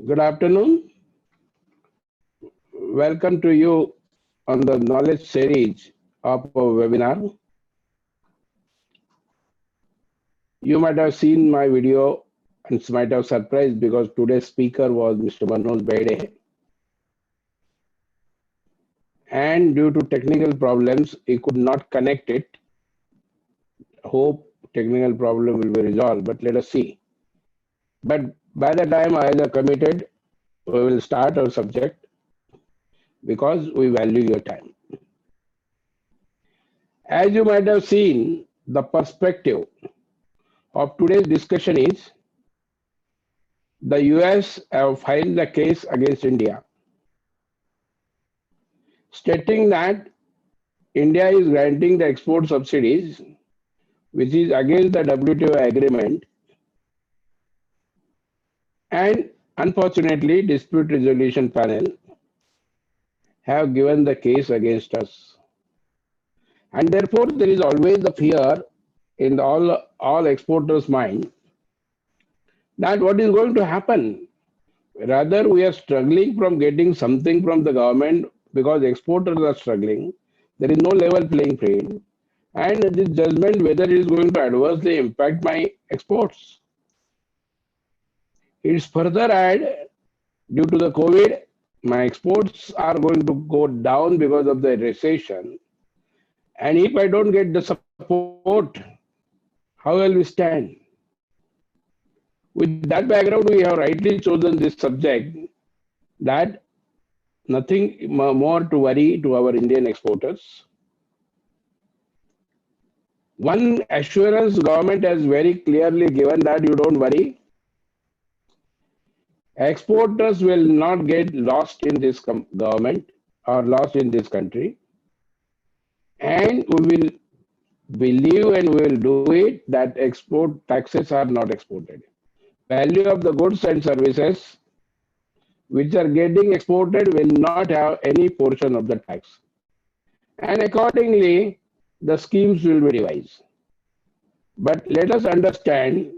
Good afternoon. Welcome to you on the knowledge series of our webinar. You might have seen my video and might have surprised because today's speaker was Mr. Manoj Bede. And due to technical problems, he could not connect it. Hope technical problem will be resolved, but let us see. But by the time I have committed, we will start our subject because we value your time. As you might have seen, the perspective of today's discussion is the US have filed a case against India, stating that India is granting the export subsidies, which is against the WTO agreement, and unfortunately, dispute resolution panel have given the case against us. And therefore, there is always the fear in all exporters' mind that what is going to happen. Rather, we are struggling from getting something from the government because exporters are struggling. There is no level playing field. And this judgment whether it is going to adversely impact my exports. It's further add due to the COVID, my exports are going to go down because of the recession. And if I don't get the support, how will we stand? With that background, we have rightly chosen this subject that nothing more to worry to our Indian exporters. One assurance government has very clearly given that you don't worry, exporters will not get lost in this government or lost in this country, and we will believe and we will do it that export taxes are not exported. Value of the goods and services which are getting exported will not have any portion of the tax. And accordingly, the schemes will be devised. But let us understand,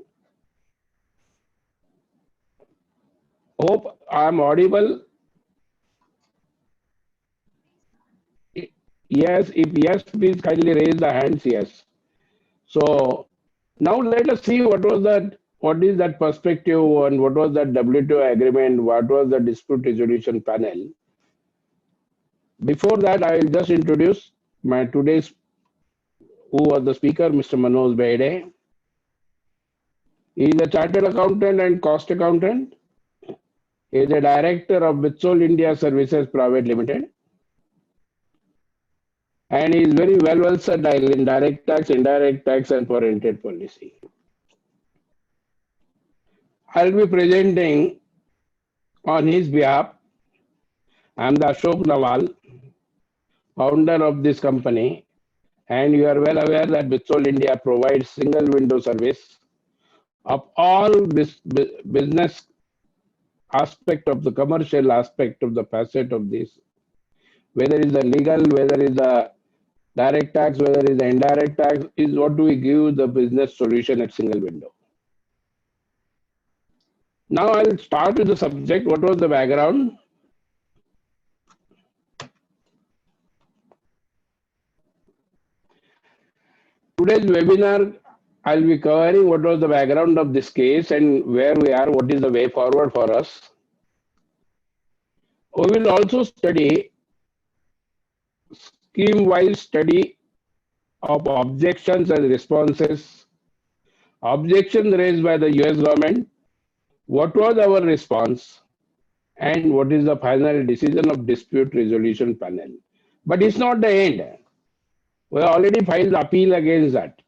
hope I am audible. Yes, if yes, please kindly raise the hands, yes. So now let us see what is that perspective and what was that WTO agreement, what was the dispute resolution panel. Before that, I will just introduce my today's who was the speaker, Mr. Manoj Bede. He is a chartered accountant and cost accountant. He is a director of Bitsol India Services Private Limited. And he is very well versatile in direct tax, indirect tax, and foreign trade policy. I'll be presenting on his behalf. I'm the Ashok Nawal, founder of this company, and you are well aware that Bitsol India provides single window service of all this business aspect of the commercial aspect of the facet of this, whether it's the legal, whether it's the direct tax, whether it's the indirect tax, is what do we give the business solution at single window. Now I'll start with the subject. What was the background? Today's webinar, I'll be covering what was the background of this case and where we are, what is the way forward for us. We will also study scheme-wise study of objections and responses, objections raised by the US government, what was our response, and what is the final decision of dispute resolution panel. But it's not the end. We already filed appeal against that.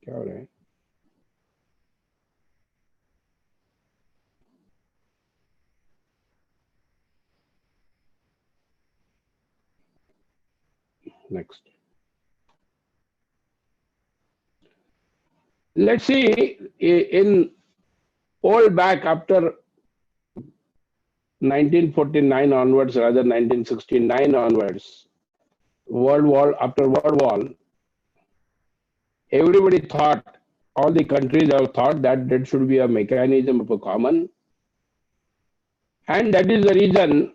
क्या हो रहा है? Next. Let's see, in old back after 1949 onwards, rather 1969 onwards, World War, after World War, everybody thought, all the countries have thought that there should be a mechanism of a common. And that is the reason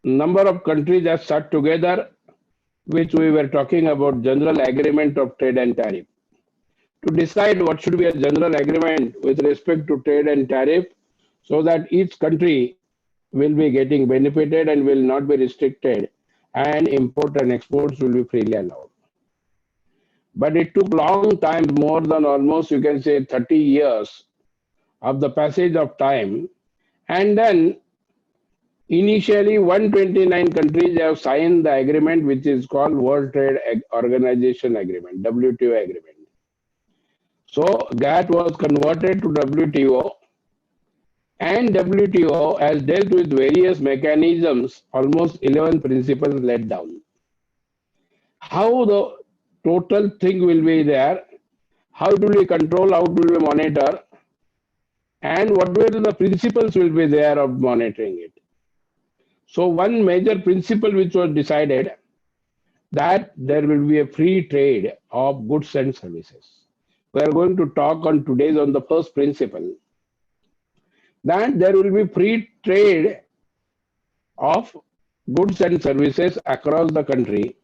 number of countries have sat together, which we were talking about, general agreement of trade and tariff, to decide what should be a general agreement with respect to trade and tariff, so that each country will be getting benefited and will not be restricted, and import and exports will be freely allowed. But it took long time, more than almost you can say 30 years of the passage of time. And then initially 129 countries have signed the agreement, which is called World Trade Organization Agreement, WTO agreement. So GATT was converted to WTO, and WTO has dealt with various mechanisms, almost 11 principles laid down. How the total thing will be there, how it will be controlled, how it will be monitor, and what were the principles will be there of monitoring it. So one major principle which was decided, that there will be a free trade of goods and services. We are going to talk on today's on the first principle, that there will be free trade of goods and services across the country.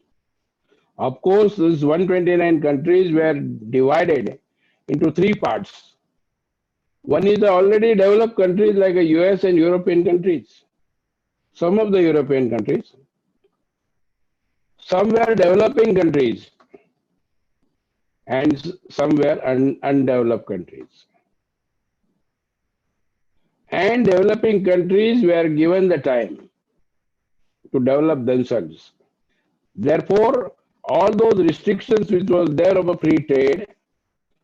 Of course, these 129 countries were divided into three parts. One is the already developed countries like the US and European countries, some of the European countries. Some were developing countries and some were undeveloped countries. And developing countries were given the time to develop themselves. Therefore, all those restrictions which was there of a free trade,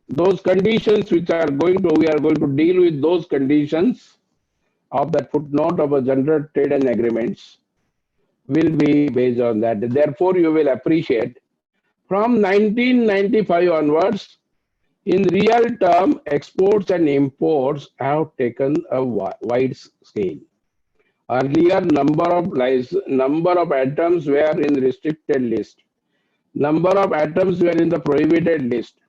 those conditions which are going to, we are going to deal with those conditions of that footnote of a general trade and agreements will be based on that. Therefore, you will appreciate from 1995 onwards, in real term, exports and imports have taken a wide scale. Earlier, number of items were in restricted list. Number of items were in the prohibited list,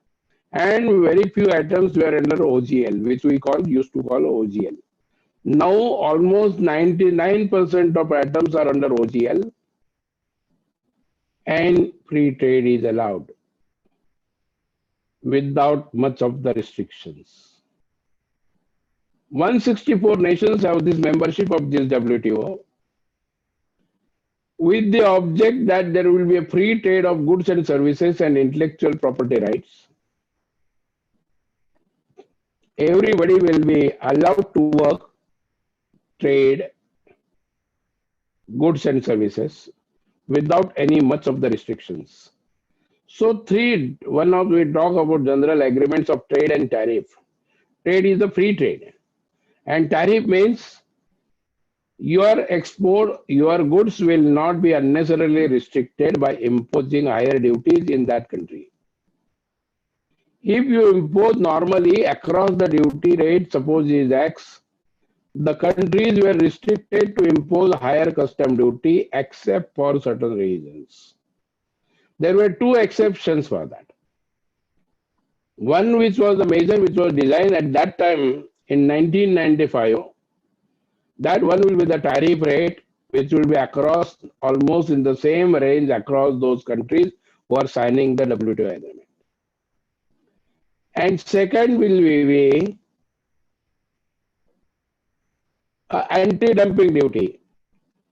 and very few items were under OGL, which we used to call OGL. Now, almost 99% of items are under OGL, and free trade is allowed without much of the restrictions. 164 nations have this membership of this WTO, with the object that there will be a free trade of goods and services and intellectual property rights. Everybody will be allowed to work, trade, goods and services without any much of the restrictions. So we talk about general agreements of trade and tariff. Trade is the free trade, and tariff means your goods will not be unnecessarily restricted by imposing higher duties in that country. If you impose normally across the duty rate, suppose is X, the countries were restricted to impose higher custom duty except for certain reasons. There were two exceptions for that. One which was the major, which was designed at that time in 1995, that one will be the tariff rate, which will be across almost in the same range across those countries who are signing the WTO agreement. And second will be anti-dumping duty.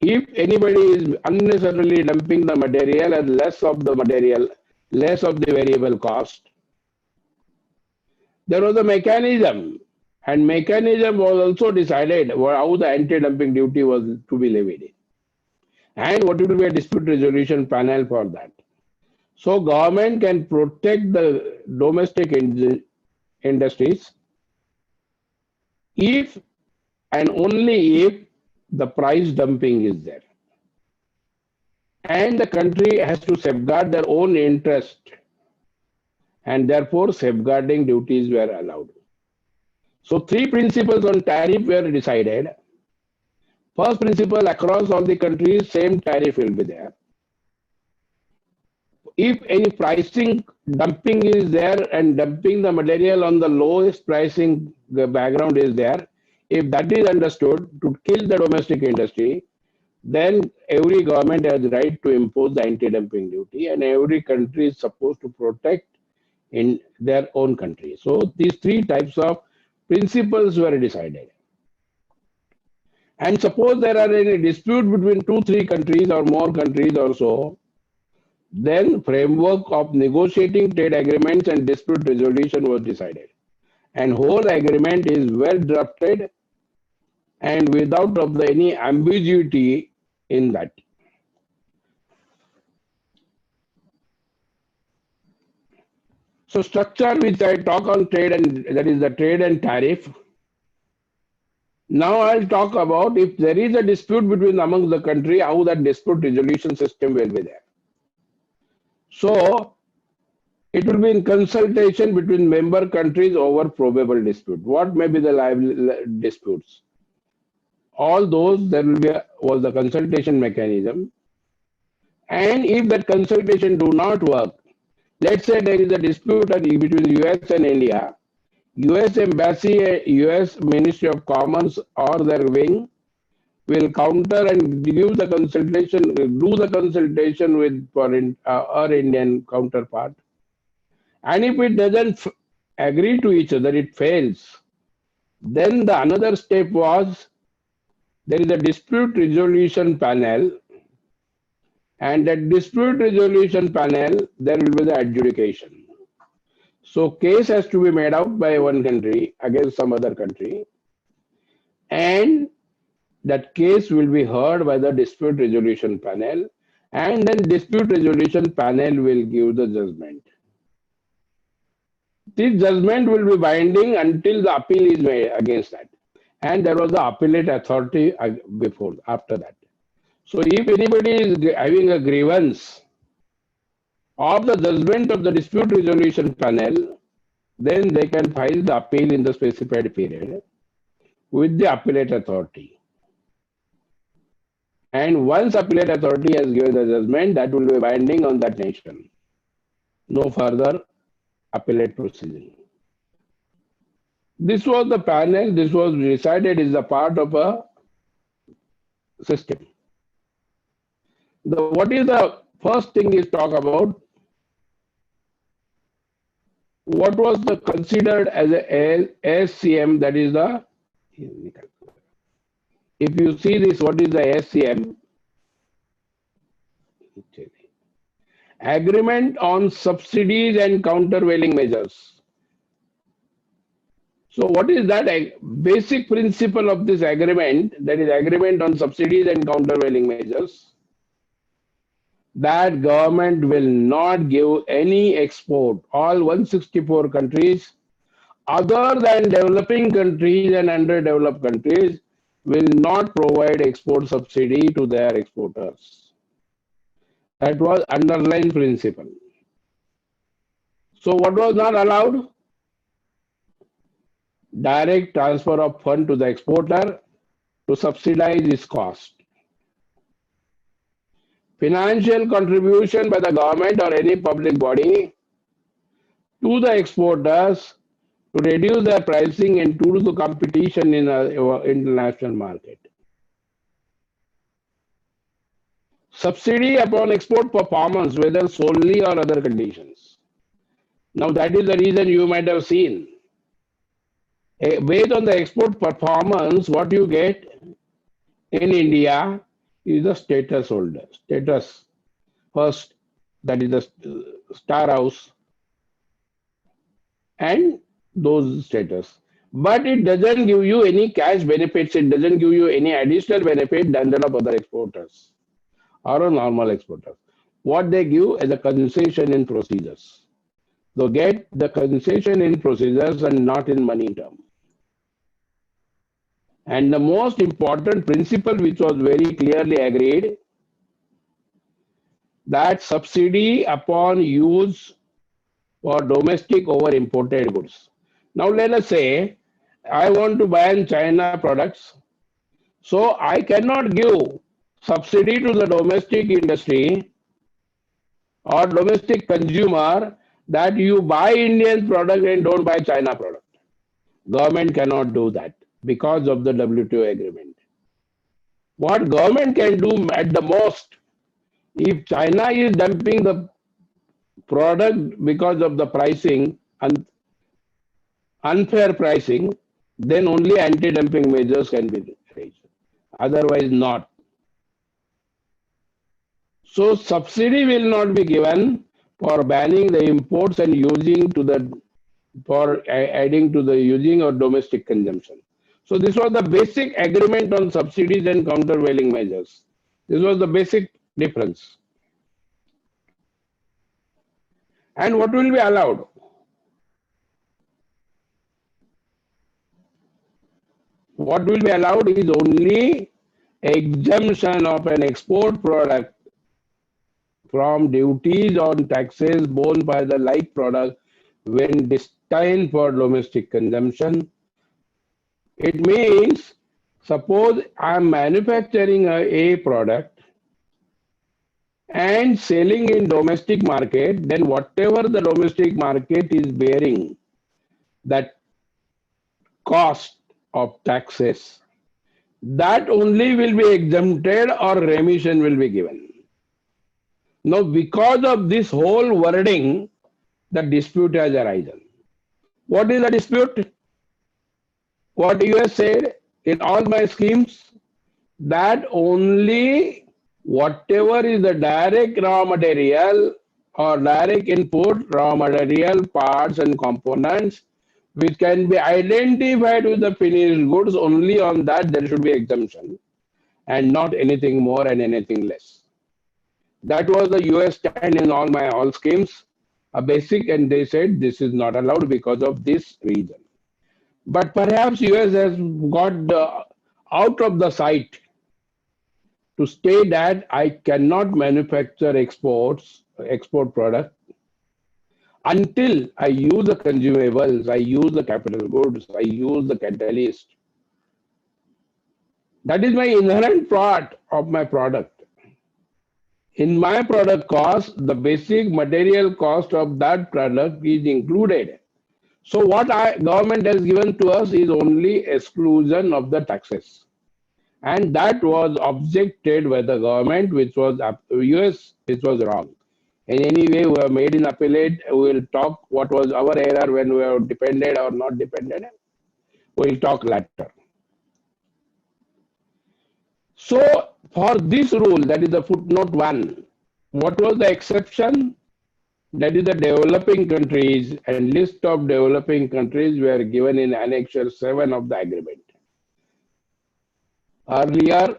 If anybody is unnecessarily dumping the material and less of the material, less of the variable cost, there was a mechanism, and mechanism was also decided how the anti-dumping duty was to be levied, and what will be a dispute resolution panel for that. So government can protect the domestic industries if and only if the price dumping is there. And the country has to safeguard their own interest, and therefore safeguarding duties were allowed. So three principles on tariff were decided. First principle, across all the countries, same tariff will be there. If any pricing dumping is there and dumping the material on the lowest pricing, the background is there, if that is understood to kill the domestic industry, then every government has the right to impose the anti-dumping duty, and every country is supposed to protect in their own country. So these three types of principles were decided. And suppose there are any dispute between two, three countries or more countries or so, then framework of negotiating trade agreements and dispute resolution was decided. And whole agreement is well drafted and without of any ambiguity in that. So structure which I talk on trade, and that is the trade and tariff. Now I'll talk about if there is a dispute between among the country, how that dispute resolution system will be there. So it will be in consultation between member countries over probable dispute. What may be the disputes? All those there will be was the consultation mechanism. And if that consultation do not work, let's say there is a dispute between US and India, US Embassy, US Ministry of Commerce or their wing will counter and give the consultation, do the consultation with our Indian counterpart. And if it doesn't agree to each other, it fails. Then the another step was there is a dispute resolution panel, and that dispute resolution panel, there will be the adjudication. So case has to be made out by one country against some other country, and that case will be heard by the dispute resolution panel, and then dispute resolution panel will give the judgment. This judgment will be binding until the appeal is made against that. And there was the appellate authority after that. So if anybody is having a grievance of the judgment of the dispute resolution panel, then they can file the appeal in the specified period with the appellate authority. And once appellate authority has given the judgment, that will be binding on that nation. No further appellate proceeding. This was the panel, this was decided is a part of a system. What is the first thing is talk about? What was the considered as a ASCM, that is the, if you see this, what is the ASCM? Agreement on subsidies and countervailing measures. So what is that basic principle of this agreement? That is agreement on subsidies and countervailing measures. That government will not give any export, all 164 countries, other than developing countries and underdeveloped countries, will not provide export subsidy to their exporters. That was underlying principle. So what was not allowed? Direct transfer of fund to the exporter to subsidize its cost. Financial contribution by the government or any public body to the exporters to reduce their pricing and to do the competition in the international market. Subsidy upon export performance, whether solely or other conditions. Now that is the reason you might have seen. Based on the export performance, what you get in India is the status holder. Status first, that is the star house and those status. But it doesn't give you any cash benefits. It doesn't give you any additional benefit than that of other exporters or a normal exporter. what they give as a concession in procedures. They get the concession in procedures and not in money term. And the most important principle which was very clearly agreed, that subsidy upon use for domestic over imported goods. Now let us say I want to ban China products, so I cannot give subsidy to the domestic industry or domestic consumer that you buy Indian product and don't buy China product. Government cannot do that because of the WTO agreement. What government can do at the most, if China is dumping the product because of the pricing and unfair pricing, then only anti-dumping measures can be raised. Otherwise not. So subsidy will not be given for banning the imports and using to the for adding to the using or domestic consumption. So this was the basic agreement on subsidies and countervailing measures. This was the basic difference. And what will be allowed? What will be allowed is only exemption of an export product from duties on taxes borne by the like product when destined for domestic consumption. It means, suppose I am manufacturing a product and selling in domestic market, then whatever the domestic market is bearing, that cost of taxes, that only will be exempted or remission will be given. Now, because of this whole wording, the dispute has arisen. What is the dispute? What US said in all my schemes, that only whatever is the direct raw material or direct input, raw material, parts and components, which can be identified with the finished goods, only on that there should be exemption and not anything more and anything less. That was the US stand in all schemes, a basic, and they said this is not allowed because of this reason. But perhaps US has got out of the sight to state that I cannot manufacture export product until I use the consumables, I use the capital goods, I use the catalyst. That is my inherent part of my product. In my product cost, the basic material cost of that product is included. So what government has given to us is only exclusion of the taxes. And that was objected by the government, which was US, which was wrong. In any way, we have made in appellate. We will talk what was our error when we are dependent or not dependent. We will talk later. So for this rule, that is the footnote 1, what was the exception? That is the developing countries, and list of developing countries were given in Annexure 7 of the agreement. Earlier,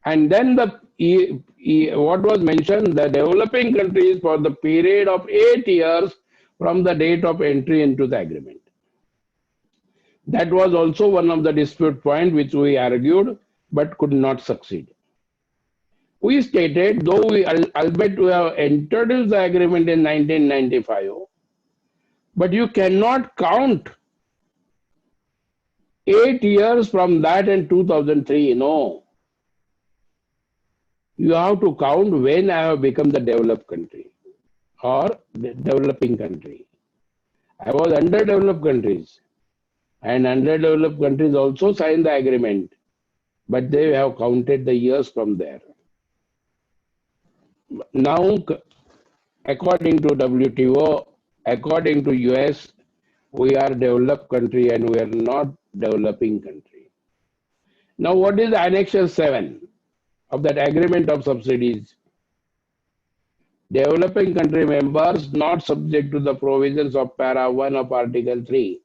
and then what was mentioned, the developing countries for the period of 8 years from the date of entry into the agreement. That was also one of the dispute points which we argued but could not succeed. We stated, though albeit we have introduced the agreement in 1995, but you cannot count 8 years from that in 2003, no. You have to count when I have become the developed country or the developing country. I was underdeveloped countries, and underdeveloped countries also signed the agreement, but they have counted the years from there. Now, according to WTO, according to US, we are developed country and we are not developing country. Now, what is Annexure 7 of that agreement of subsidies? Developing country members not subject to the provisions of Para 1 of Article 3.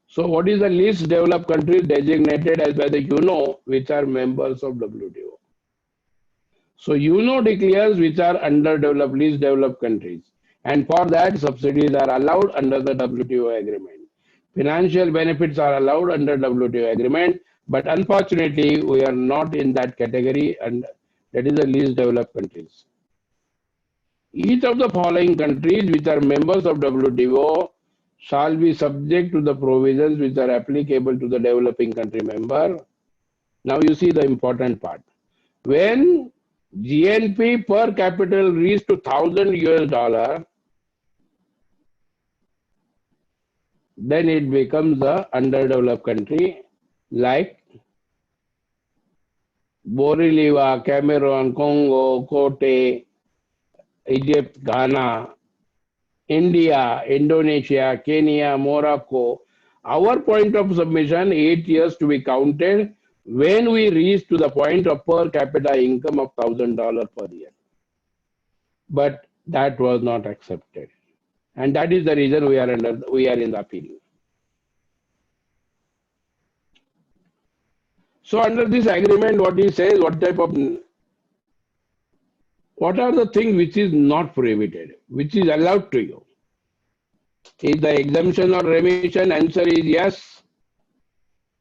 So what is the least developed countries designated as by the UNO, which are members of WTO? So UNO declares which are underdeveloped, least developed countries. And for that, subsidies are allowed under the WTO agreement. Financial benefits are allowed under WTO agreement, but unfortunately, we are not in that category, and that is the least developed countries. Each of the following countries which are members of WTO shall be subject to the provisions which are applicable to the developing country member. Now you see the important part. When GNP per capita reached to 1,000 US dollar, then it becomes a underdeveloped country like Boriliva, Cameroon, Congo, Cote, Egypt, Ghana, India, Indonesia, Kenya, Morocco. Our point of submission, 8 years to be counted when we reach to the point of per capita income of $1,000 per year. But that was not accepted. And that is the reason we are in the appeal. So under this agreement, what he says, what are the things which is not prohibited, which is allowed to you? Is the exemption or remission? Answer is yes.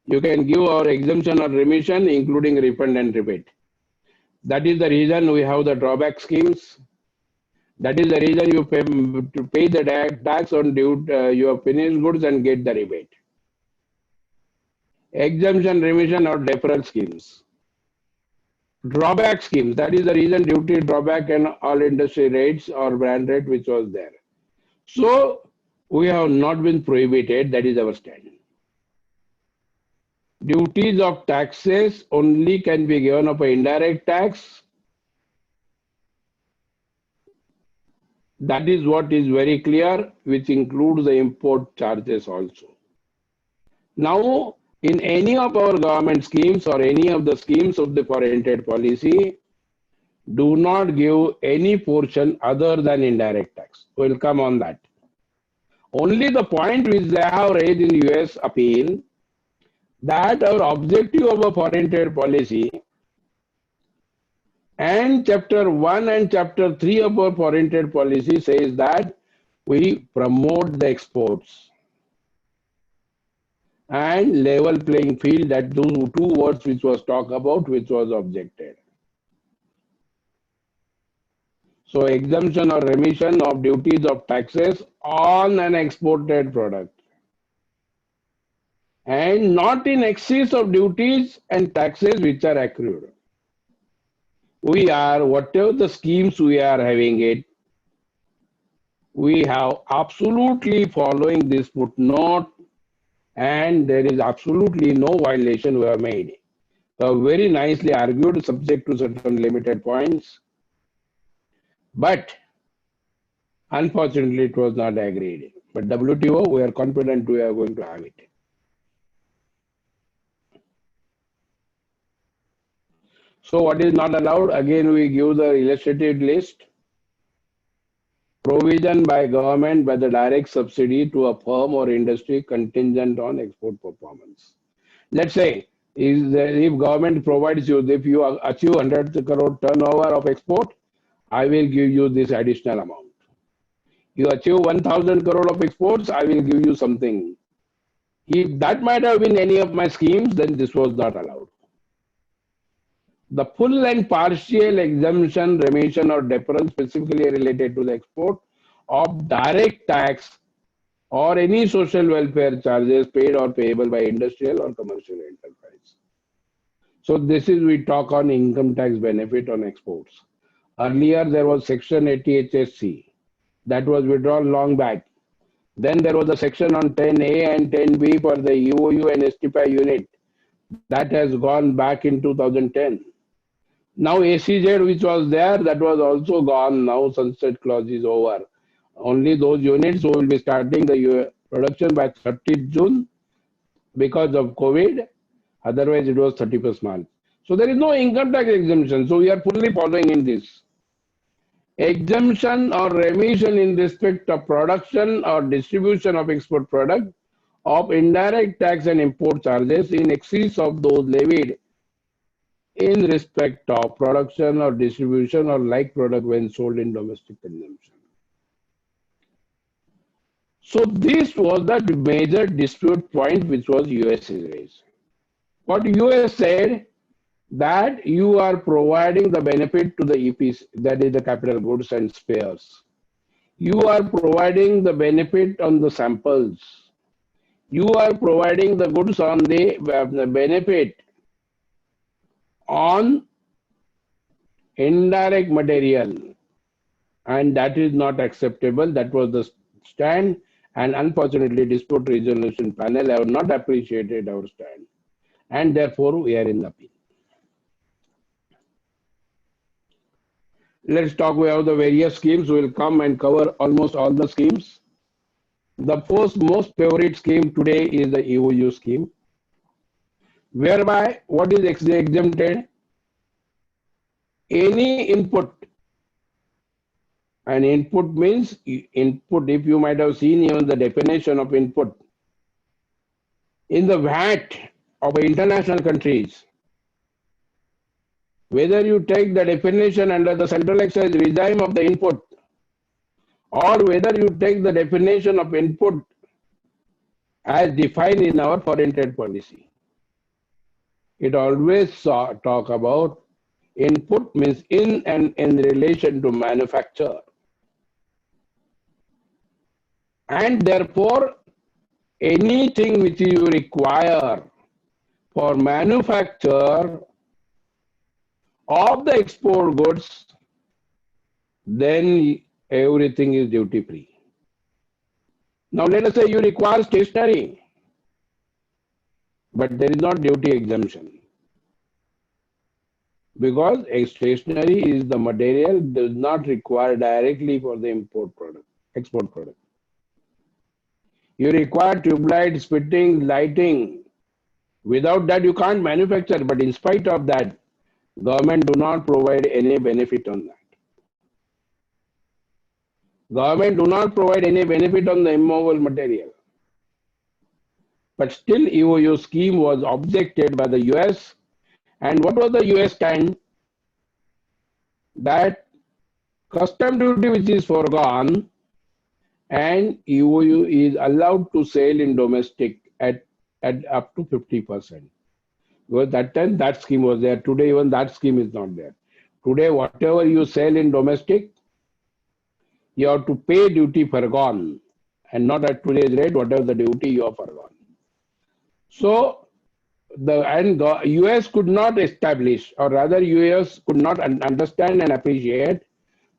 You can give our exemption or remission, including refund and rebate. That is the reason we have the drawback schemes. That is the reason you pay the tax on your finished goods and get the rebate. Exemption, remission, or deferral schemes. Drawback schemes. That is the reason duty drawback and all industry rates or brand rate which was there. So we have not been prohibited. That is our stand. Duties of taxes only can be given of an indirect tax. That is what is very clear, which includes the import charges also. Now, in any of our government schemes or any of the schemes of the foreign trade policy, do not give any portion other than indirect tax. We'll come on that. Only the point which they have raised in US appeal, that our objective of a foreign trade policy and chapter 1 and chapter 3 of our foreign trade policy says that we promote the exports and level playing field, that those two words which was talked about, which was objected. So exemption or remission of duties of taxes on an exported product, and not in excess of duties and taxes which are accrued. We are, whatever the schemes we are having it, we have absolutely following this footnote, and there is absolutely no violation we have made. So very nicely argued, subject to certain limited points. But unfortunately, it was not agreed. But WTO, we are confident we are going to have it. So what is not allowed? Again, we give the illustrated list. Provision by government by the direct subsidy to a firm or industry contingent on export performance. Let's say, if government provides you, if you achieve 100 crore turnover of export, I will give you this additional amount. You achieve 1,000 crore of exports, I will give you something. If that might have been any of my schemes, then this was not allowed. The full and partial exemption, remission, or deferral specifically related to the export of direct tax or any social welfare charges paid or payable by industrial or commercial enterprise. So this is, we talk on income tax benefit on exports. Earlier there was section 80 HSC that was withdrawn long back. Then there was a section on 10A and 10B for the EOU and STPI unit that has gone back in 2010. Now ACZ which was there, that was also gone. Now sunset clause is over. Only those units who will be starting the production by 30th June because of COVID. Otherwise it was 31st March. So there is no income tax exemption. So we are fully following in this. Exemption or remission in respect of production or distribution of export product of indirect tax and import charges in excess of those levied in respect of production or distribution or like product when sold in domestic consumption. So this was the major dispute point which was US raised. What US said that you are providing the benefit to the EPC, that is the capital goods and spares. You are providing the benefit on the samples. You are providing the goods on the benefit on indirect material, and that is not acceptable. That was the stand, and unfortunately dispute resolution panel have not appreciated our stand, and therefore we are in the appeal. Let's talk about the various schemes. We will come and cover almost all the schemes. The most favorite scheme today is the EOU scheme, whereby what is exempted? Any input. And input means input, if you might have seen even the definition of input. In the VAT of international countries, whether you take the definition under the central excise regime of the input, or whether you take the definition of input as defined in our foreign trade policy, it always talk about input means in and in relation to manufacture. And therefore, anything which you require for manufacture of the export goods, then everything is duty free. Now let us say you require stationery, but there is not duty exemption, because stationery is the material does not require directly for the import product, export product. You require tube lights, fitting, lighting. Without that you can't manufacture, but in spite of that, government do not provide any benefit on that. Government do not provide any benefit on the immovable material. But still EOU scheme was objected by the US. And what was the US stand? That custom duty which is foregone and EOU is allowed to sell in domestic at up to 50%. Because that time that scheme was there. Today even that scheme is not there. Today whatever you sell in domestic, you have to pay duty foregone, and not at today's rate, whatever the duty you have foregone. So the US could not establish, or rather US could not understand and appreciate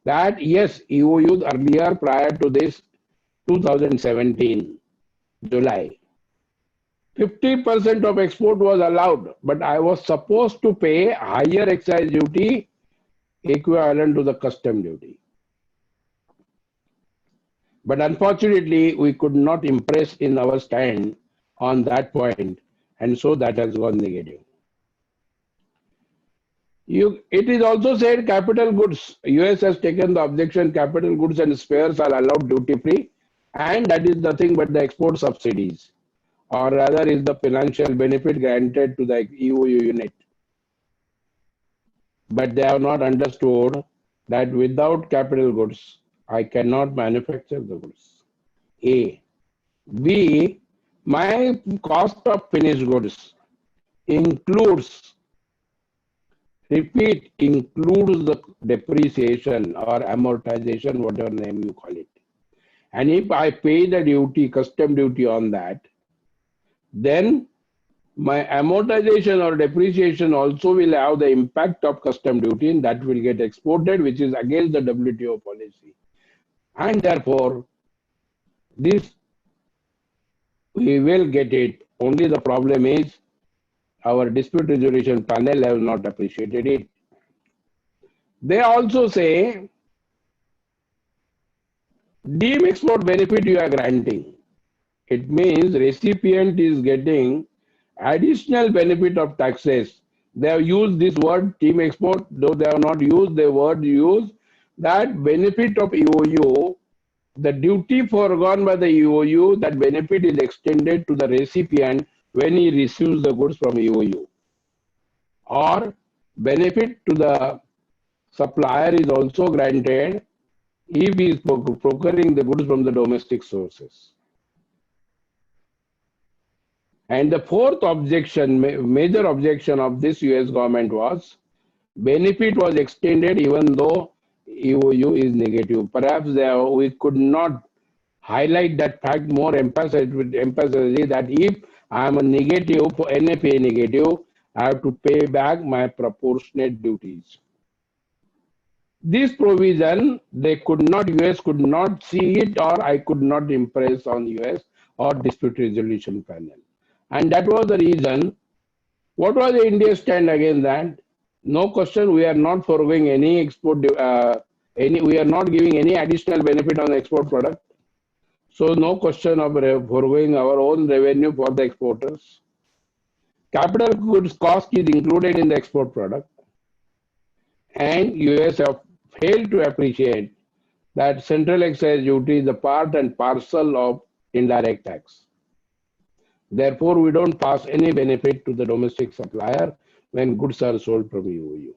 that yes, EOUs earlier prior to this 2017 July, 50% of export was allowed, but I was supposed to pay higher excise duty equivalent to the custom duty. But unfortunately, we could not impress in our stand on that point, and so that has gone negative. It is also said capital goods. US has taken the objection, capital goods and spares are allowed duty free, and that is nothing but the export subsidies, or rather is the financial benefit granted to the EOU unit. But they have not understood that without capital goods, I cannot manufacture the goods. A. B. My cost of finished goods includes, repeat, includes the depreciation or amortization, whatever name you call it. And if I pay the duty, custom duty on that, then my amortization or depreciation also will have the impact of custom duty, and that will get exported, which is against the WTO policy. And therefore, this we will get it. Only the problem is our dispute resolution panel have not appreciated it. They also say deemed export benefit you are granting. It means recipient is getting additional benefit of taxes. They have used this word team export, though they have not used the word used, that benefit of EOU, the duty foregone by the EOU, that benefit is extended to the recipient when he receives the goods from EOU. Or benefit to the supplier is also granted if he is procuring the goods from the domestic sources. And the fourth objection, major objection of this US government was benefit was extended even though EOU is negative. Perhaps we could not highlight that fact more emphatically that if I am a negative, for NFA negative, I have to pay back my proportionate duties. This provision, US could not see it, or I could not impress on US or dispute resolution panel. And that was the reason. What was the India stand against that? No question, we are not foregoing any export, we are not giving any additional benefit on the export product. So no question of foregoing our own revenue for the exporters. Capital goods cost is included in the export product. And US have failed to appreciate that central excise duty is a part and parcel of indirect tax. Therefore, we don't pass any benefit to the domestic supplier when goods are sold from EOU.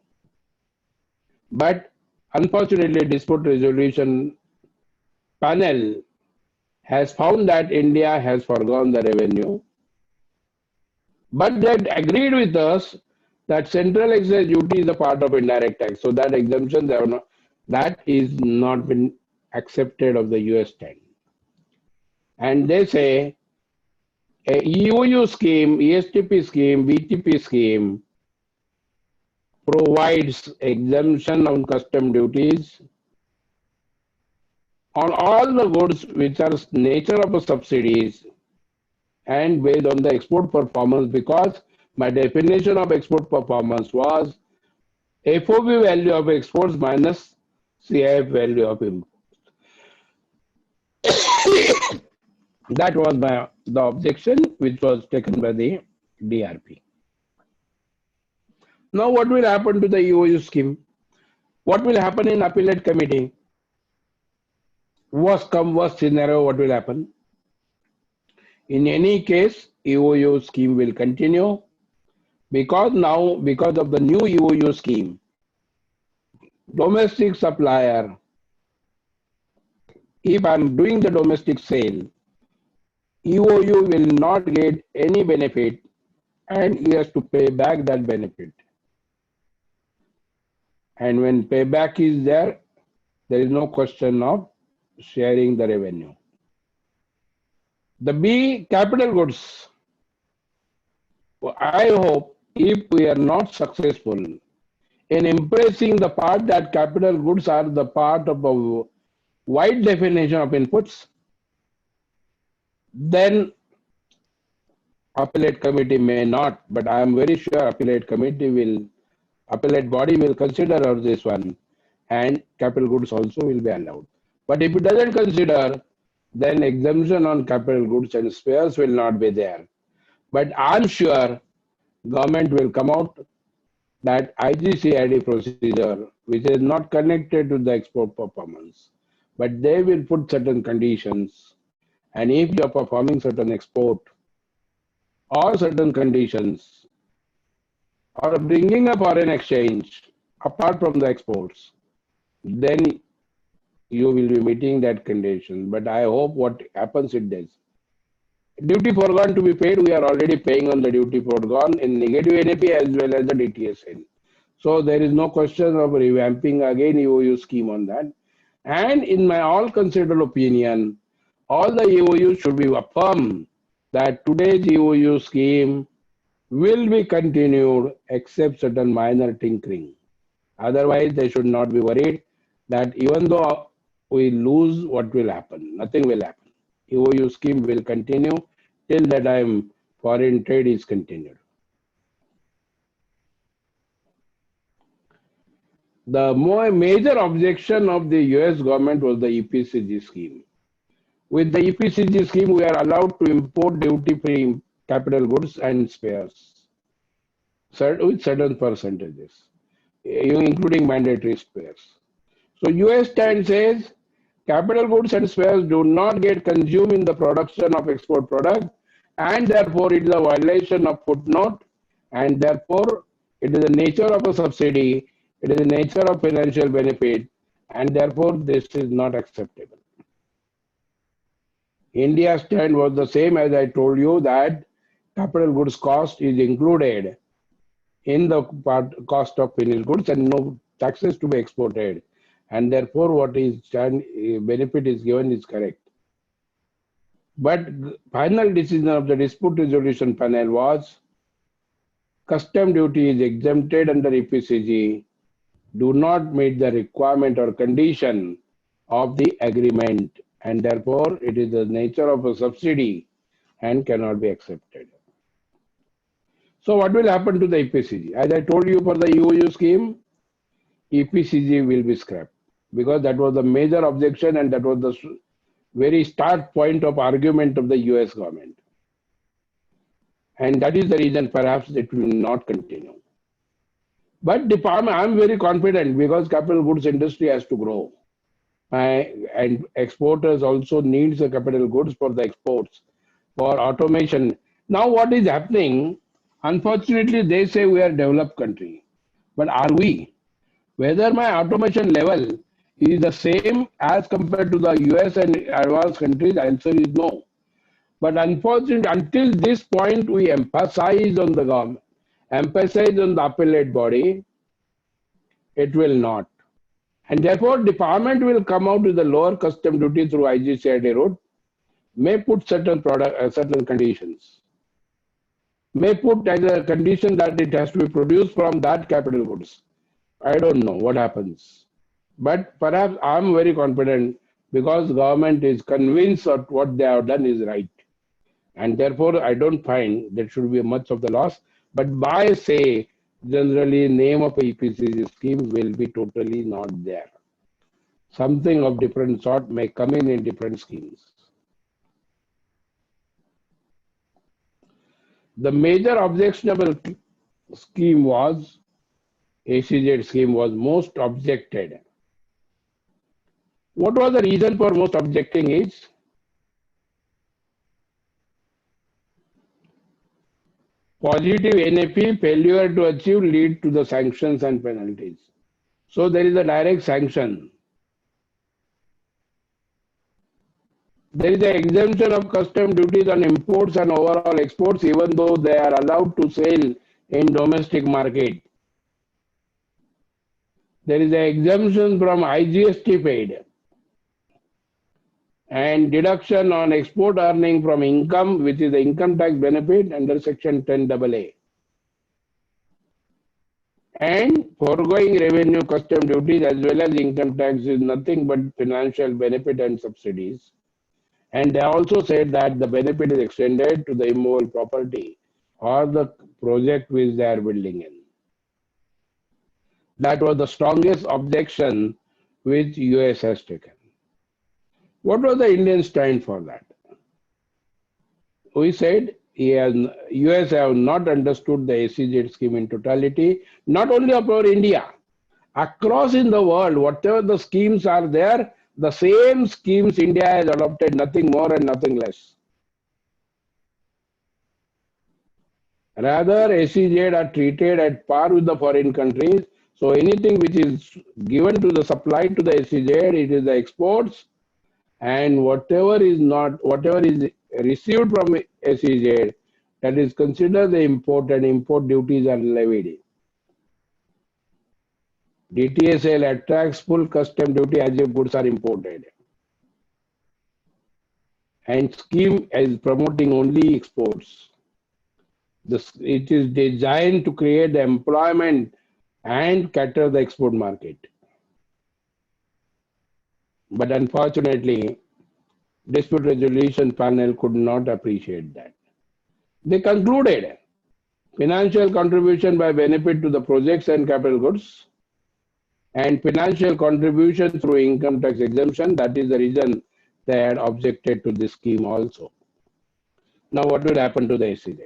But unfortunately, dispute resolution panel has found that India has forgone the revenue, but they agreed with us that central excise duty is a part of indirect tax. So that exemption, that is not been accepted of the US stand. And they say a EOU scheme, ESTP scheme, BTP scheme provides exemption on custom duties on all the goods which are nature of subsidies and based on the export performance, because my definition of export performance was FOB value of exports minus CIF value of imports. That was the objection which was taken by the DRP. Now what will happen to the EOU scheme? What will happen in appellate committee? Worst come worst scenario, what will happen? In any case, EOU scheme will continue because now, because of the new EOU scheme, domestic supplier, if I'm doing the domestic sale, EOU will not get any benefit and he has to pay back that benefit. And when payback is there is no question of sharing the revenue. The B, capital goods. I hope if we are not successful in impressing the part that capital goods are the part of a wide definition of inputs, then appellate committee may not, but I am very sure appellate body will consider this one and capital goods also will be allowed. But if it doesn't consider, then exemption on capital goods and spares will not be there. But I'm sure government will come out that IGCID procedure, which is not connected to the export performance, but they will put certain conditions. And if you are performing certain export or certain conditions or bringing a foreign exchange apart from the exports, then you will be meeting that condition. But I hope what happens it does. Duty foregone to be paid, we are already paying on the duty foregone in negative NAP as well as the DTSN. So there is no question of revamping again EOU scheme on that. And in my all considered opinion, all the EOU should be affirmed that today's EOU scheme will be continued except certain minor tinkering. Otherwise, they should not be worried that even though we lose, what will happen? Nothing will happen. EOU scheme will continue till the time foreign trade is continued. The major objection of the US government was the EPCG scheme. With the EPCG scheme, we are allowed to import duty-free capital goods and spares with certain percentages, including mandatory spares. So US stand says capital goods and spares do not get consumed in the production of export product, and therefore it is a violation of footnote, and therefore It is the nature of a subsidy, it is the nature of financial benefit, and therefore this is not acceptable. India's stand was the same as I told you, that capital goods cost is included in the cost of finished goods and no taxes to be exported. And therefore what is benefit is given is correct. But final decision of the dispute resolution panel was custom duty is exempted under EPCG, do not meet the requirement or condition of the agreement, and therefore it is the nature of a subsidy and cannot be accepted. So what will happen to the EPCG? As I told you, for the EOU scheme, EPCG will be scrapped because that was the major objection and that was the very start point of argument of the US government. And that is the reason perhaps it will not continue. But I am very confident because capital goods industry has to grow. And exporters also needs the capital goods for the exports, for automation. Now what is happening, unfortunately they say we are a developed country. But are we? Whether my automation level is the same as compared to the US and advanced countries, the answer is no. But unfortunately, until this point, we emphasize on the government, emphasize on the appellate body, it will not. And therefore, department will come out with the lower custom duty through IGCID route, may put certain certain conditions, may put as a condition that it has to be produced from that capital goods. I don't know what happens. But perhaps I'm very confident because government is convinced that what they have done is right. And therefore, I don't find there should be much of the loss. But by say, generally, name of a EPCG scheme will be totally not there. Something of different sort may come in different schemes. The major objectionable scheme was, SEZ scheme was most objected. What was the reason for most objecting is, positive NAP failure to achieve lead to the sanctions and penalties. So there is a direct sanction. There is an exemption of custom duties on imports and overall exports, even though they are allowed to sell in domestic market. There is an exemption from IGST paid and deduction on export earning from income, which is the income tax benefit under section 10AA. And foregoing revenue custom duties as well as income tax is nothing but financial benefit and subsidies. And they also said that the benefit is extended to the immovable property or the project which they are building in. That was the strongest objection which US has taken. What was the Indian stand for that? We said US have not understood the SEZ scheme in totality, not only about India, across in the world, whatever the schemes are there, the same schemes India has adopted, nothing more and nothing less. Rather, SEZ are treated at par with the foreign countries. So anything which is given to the supply to the SEZ, it is the exports, and whatever is received from SEZ, that is considered the import, and import duties are levied. DTSL attracts full custom duty as if goods are imported. And scheme is promoting only exports. It is designed to create the employment and cater the export market. But unfortunately, dispute resolution panel could not appreciate that. They concluded financial contribution by benefit to the projects and capital goods and financial contribution through income tax exemption. That is the reason they had objected to this scheme also. Now what will happen to the SEZ?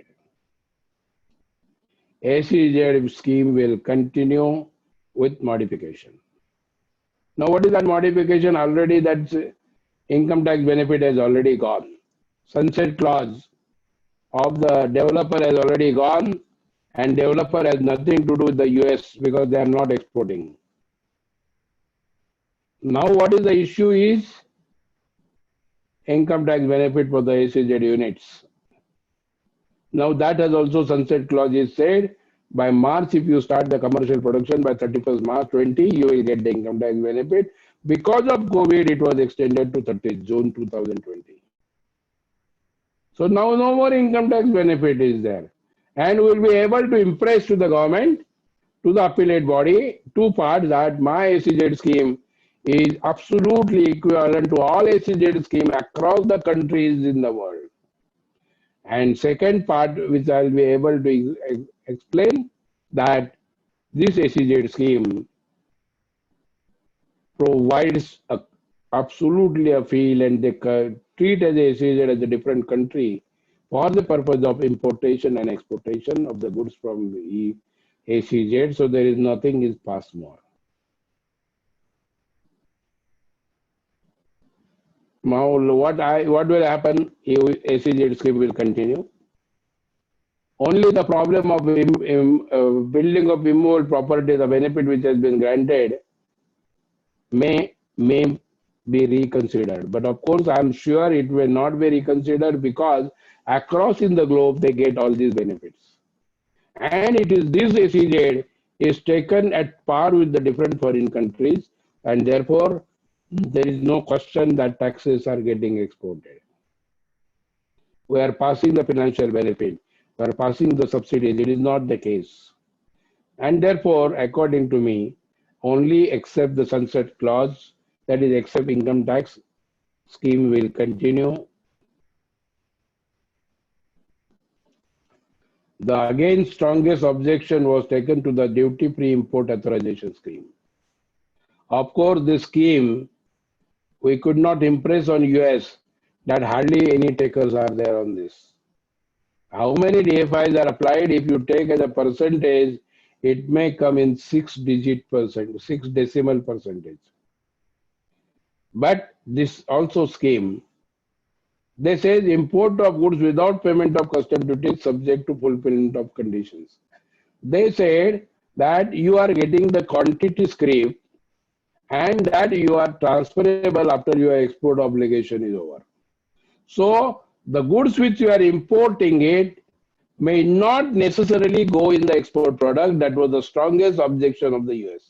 SEZ scheme will continue with modification. Now what is that modification? Already that income tax benefit has already gone. Sunset clause of the developer has already gone, and developer has nothing to do with the US because they are not exporting. Now what is the issue is income tax benefit for the SEZ units. Now that has also sunset clause is said by March, if you start the commercial production by 31st March 20, you will get the income tax benefit. Because of COVID, it was extended to 30th June 2020. So now no more income tax benefit is there. And we will be able to impress to the government, to the appellate body, two parts that my SEZ scheme is absolutely equivalent to all SEZ scheme across the countries in the world. And second part, which I will be able to explain, that this SEZ scheme provides absolutely a feel, and they treat as a SEZ as a different country for the purpose of importation and exportation of the goods from SEZ. So there is nothing is passed more. Now what will happen? SEZ scheme will continue. Only the problem of building of immovable property, the benefit which has been granted, may be reconsidered. But of course, I am sure it will not be reconsidered because across in the globe they get all these benefits. And it is this SEZ is taken at par with the different foreign countries, and therefore there is no question that taxes are getting exported. We are passing the financial benefit, we are passing the subsidies. It is not the case. And therefore, according to me, only except the sunset clause, that is except income tax scheme will continue. The again strongest objection was taken to the duty-free import authorization scheme. Of course, this scheme, we could not impress on US that hardly any takers are there on this. How many DFIs are applied? If you take as a percentage, it may come in 6-digit percent, 6 decimal percentage. But this also scheme, they say import of goods without payment of custom duty subject to fulfillment of conditions. They said that you are getting the quantity scrip and that you are transferable after your export obligation is over. So the goods which you are importing it may not necessarily go in the export product. That was the strongest objection of the US.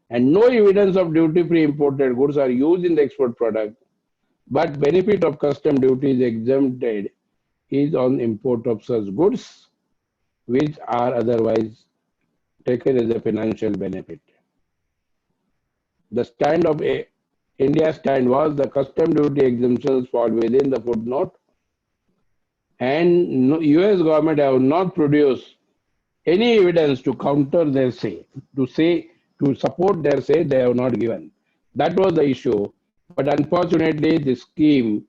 And no evidence of duty-free imported goods are used in the export product, but benefit of custom duty is exempted is on import of such goods which are otherwise taken as a financial benefit. The stand of India's stand was the custom duty exemptions fall within the footnote, and US government have not produced any evidence to counter their say, to support their say, they have not given. That was the issue. But unfortunately, the scheme,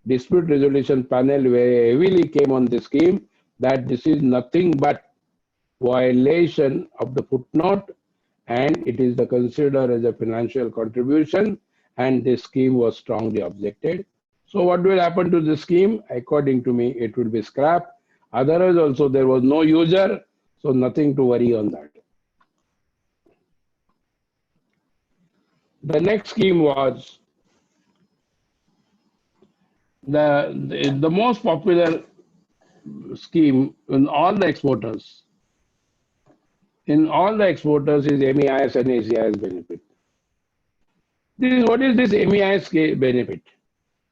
dispute resolution panel very heavily came on the scheme that this is nothing but violation of the footnote, and it is considered as a financial contribution, and this scheme was strongly objected. So what will happen to this scheme? According to me, it will be scrapped. Otherwise also there was no user, so nothing to worry on that. The next scheme was the most popular scheme in all the exporters. In all the exporters is MEIS and ACIS benefit. What is this MEIS benefit?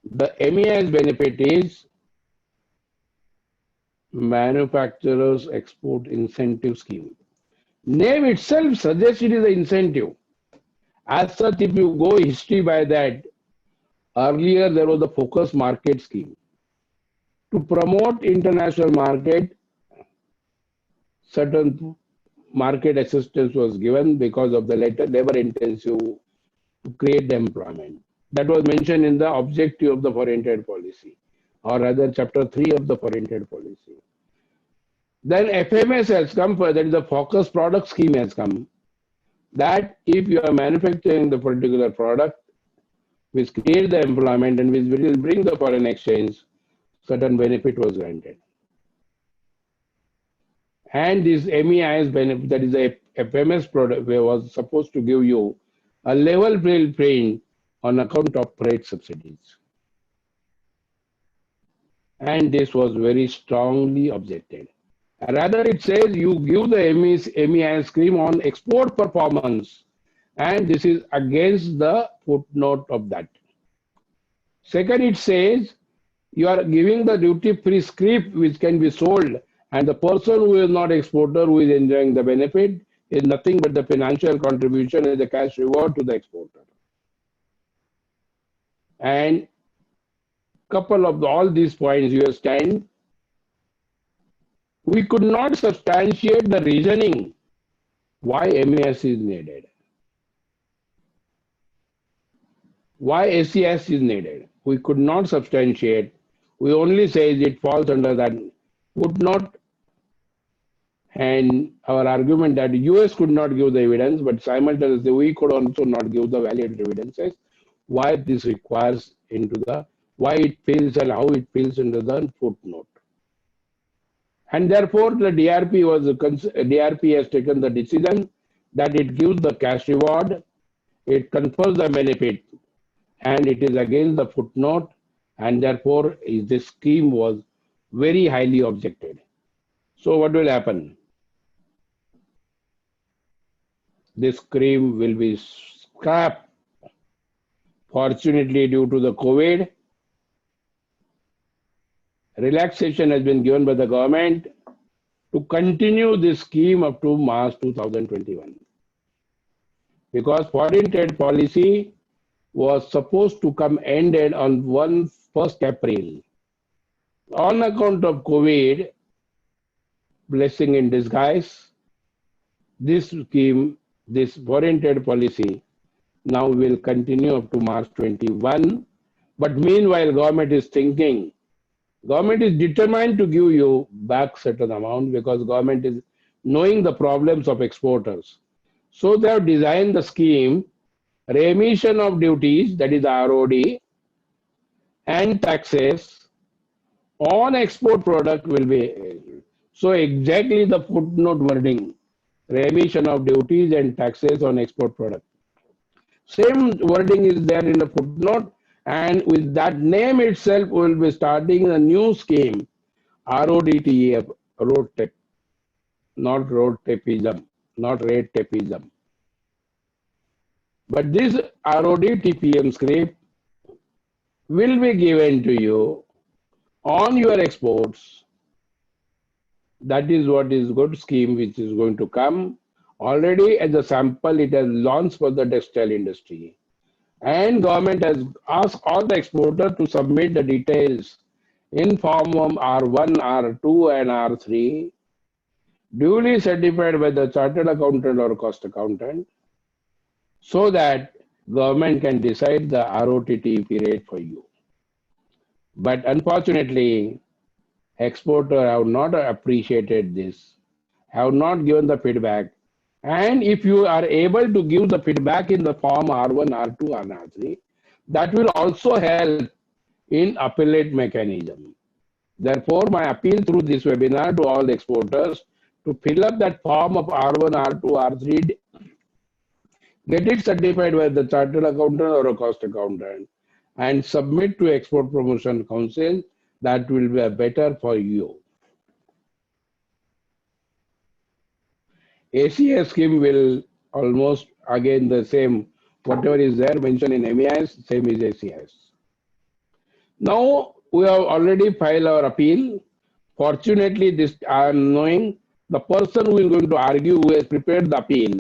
The MEIS benefit is Manufacturers Export Incentive Scheme. Name itself suggests it is an incentive. As such, if you go history by that, earlier there was the focus market scheme. To promote international market, certain market assistance was given because of the labor intensive to create the employment. That was mentioned in the objective of the foreign trade policy, or rather chapter 3 of the foreign trade policy. Then FMS has come, that is the focus product scheme has come, that if you are manufacturing the particular product which create the employment and which will bring the foreign exchange, certain benefit was granted. And this MEIS benefit, that is a FMS product, was supposed to give you a level playing on account of freight subsidies. And this was very strongly objected. Rather, it says you give the MEIS scheme on export performance, and this is against the footnote of that. Second, it says you are giving the duty-free scrip which can be sold, and the person who is not exporter who is enjoying the benefit is nothing but the financial contribution as a cash reward to the exporter. And couple of all these points you stand, we could not substantiate the reasoning why MES is needed, why ACS is needed. We could not substantiate. We only say it falls under that footnote, and our argument that US could not give the evidence, but simultaneously we could also not give the valid evidences why this requires into the, why it feels and how it feels into the footnote. And therefore the DRP has taken the decision that it gives the cash reward, it confers the benefit, and it is against the footnote, and therefore this scheme was very highly objected. So what will happen? This scheme will be scrapped. Fortunately, due to the COVID, relaxation has been given by the government to continue this scheme up to March 2021. Because foreign trade policy was supposed to come ended on 1st April. On account of COVID, blessing in disguise, this scheme, this foreign trade policy now will continue up to March 21. But meanwhile, government is thinking, government is determined to give you back certain amount because government is knowing the problems of exporters. So they have designed the scheme, remission of duties, that is ROD, and taxes on export product will be. So exactly the footnote wording, remission of duties and taxes on export product. Same wording is there in the footnote, and with that name itself, we will be starting a new scheme, RODTEF, road tape, not road tapeism, not rate tapeism. But this RODTPM script will be given to you on your exports. That is what is good scheme which is going to come. Already as a sample, it has launched for the textile industry. And government has asked all the exporters to submit the details in form of R1, R2 and R3, duly certified by the chartered accountant or cost accountant, so that government can decide the ROTTP rate for you. But unfortunately, exporters have not appreciated this, have not given the feedback. And if you are able to give the feedback in the form R1, R2, and R3, that will also help in appellate mechanism. Therefore, my appeal through this webinar to all the exporters to fill up that form of R1, R2, R3, get it certified by the chartered accountant or a cost accountant, and submit to Export Promotion Council. That will be better for you. ACS scheme will almost again the same, whatever is there mentioned in MEIS, same is ACS. Now we have already filed our appeal. Fortunately, this I am knowing the person who is going to argue, who has prepared the appeal.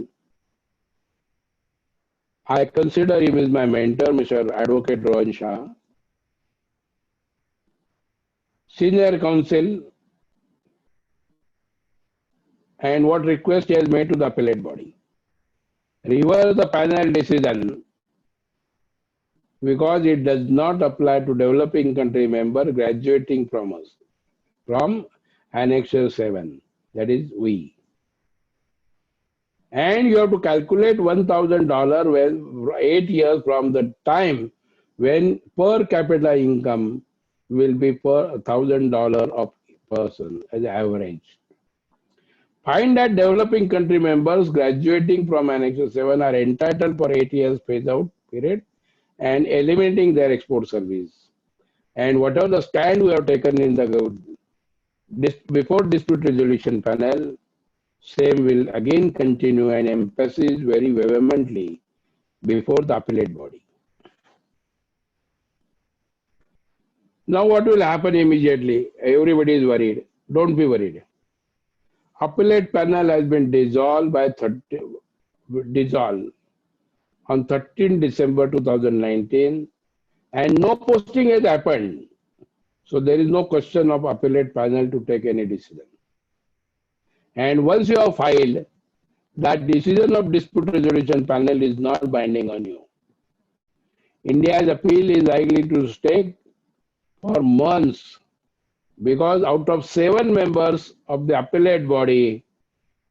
I consider him as my mentor, Mr. Advocate Rohan Shah, senior counsel, and what request he has made to the appellate body. Reverse the panel decision because it does not apply to developing country member graduating from us, from Annexure 7, that is we. And you have to calculate $1,000 when 8 years from the time when per capita income will be per $1,000 of person as average. Find that developing country members graduating from Annex 7 are entitled for 8 years phase-out period and eliminating their export service. And whatever the stand we have taken in the before dispute resolution panel, same will again continue and emphasize very vehemently before the appellate body. Now what will happen immediately? Everybody is worried. Don't be worried. Appellate panel has been dissolved on 13 December 2019 and no posting has happened. So there is no question of appellate panel to take any decision. And once you have filed, that decision of dispute resolution panel is not binding on you. India's appeal is likely to stay for months because out of 7 members of the appellate body,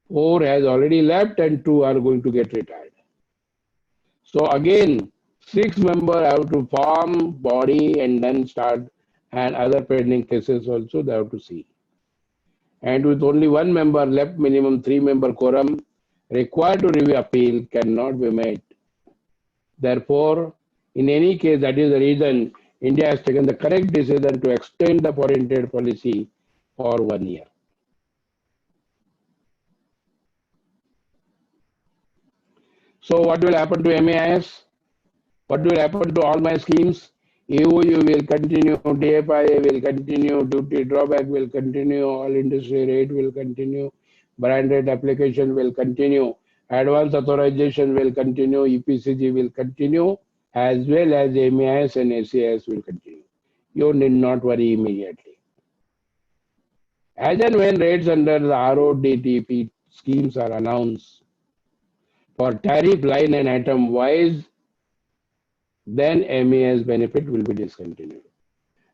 4 has already left and 2 are going to get retired. So again, 6 members have to form body and then start, and other pending cases also they have to see. And with only 1 member left, minimum 3-member quorum required to review appeal cannot be met. Therefore, in any case, that is the reason India has taken the correct decision to extend the foreign trade policy for 1 year. So what will happen to MAIS? What will happen to all my schemes? EOU will continue, DFIA will continue, duty drawback will continue, all industry rate will continue, brand rate application will continue, advance authorization will continue, EPCG will continue, as well as MAIS and ACIS will continue. You need not worry immediately. As and when rates under the RODTEP schemes are announced for tariff line and item wise, then MAIS benefit will be discontinued.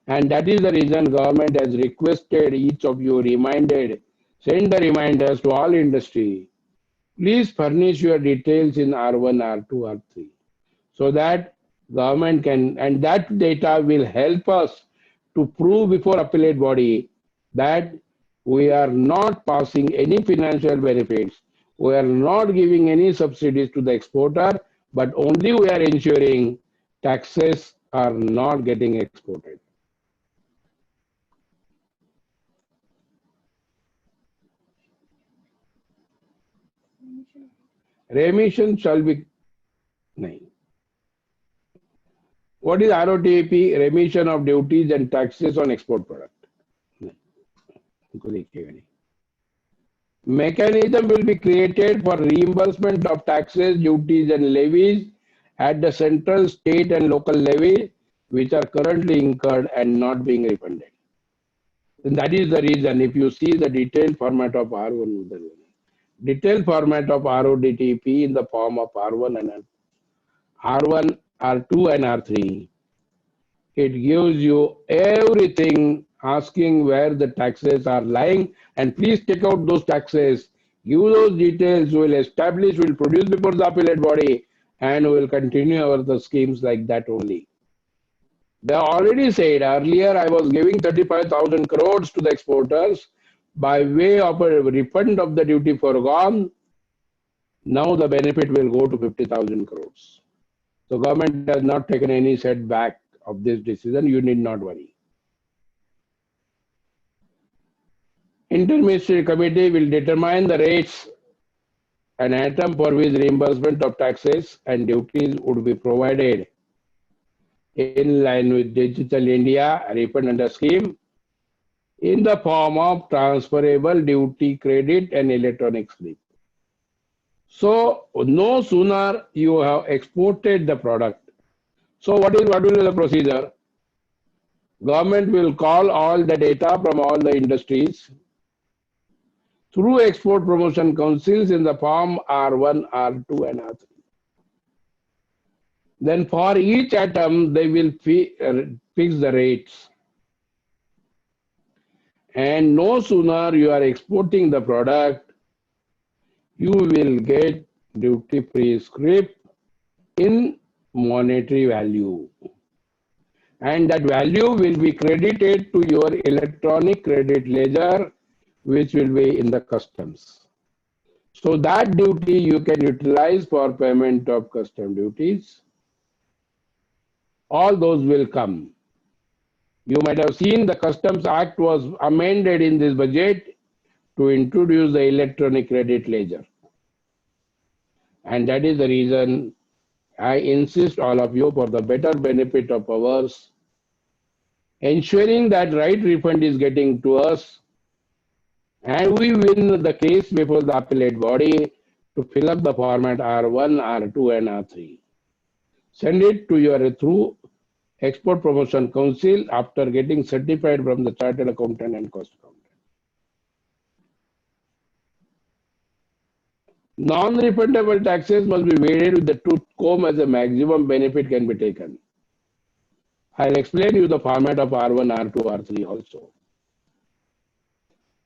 And that is the reason government has requested each of you send the reminders to all industry. Please furnish your details in R1, R2, R3 so that government can, and that data will help us to prove before appellate body that we are not passing any financial benefits. We are not giving any subsidies to the exporter, but only we are ensuring taxes are not getting exported. Remission shall be. What is ROTAP? Remission of duties and taxes on export product. Mechanism will be created for reimbursement of taxes, duties and levies at the central, state and local level which are currently incurred and not being refunded. And that is the reason if you see the detailed format of R1, detailed format of RODTEP in the form of R1 and R1, R2 and R3, it gives you everything asking where the taxes are lying, and please take out those taxes, give those details, we'll establish, we'll produce before the appellate body, and we'll continue our the schemes like that only. They already said earlier I was giving 35,000 crores to the exporters by way of a refund of the duty foregone. Now the benefit will go to 50,000 crores. So government has not taken any setback of this decision. You need not worry. Interministerial committee will determine the rates and item for which reimbursement of taxes and duties would be provided in line with Digital India refund under scheme in the form of transferable duty credit and electronic slip. So no sooner you have exported the product. So what will be the procedure? Government will call all the data from all the industries through export promotion councils in the form R1, R2 and R3. Then for each item, they will fix the rates. And no sooner you are exporting the product, you will get duty-free scrip in monetary value. And that value will be credited to your electronic credit ledger, which will be in the customs. So that duty you can utilize for payment of custom duties. All those will come. You might have seen the Customs Act was amended in this budget to introduce the electronic credit ledger. And that is the reason I insist all of you for the better benefit of ours, ensuring that right refund is getting to us and we win the case before the appellate body to fill up the format R1, R2 and R3. Send it to your through Export Promotion Council after getting certified from the Chartered Accountant and Cost Accountant. Non-refundable taxes must be weighted with the tooth comb as a maximum benefit can be taken. I'll explain you the format of R1, R2, R3 also.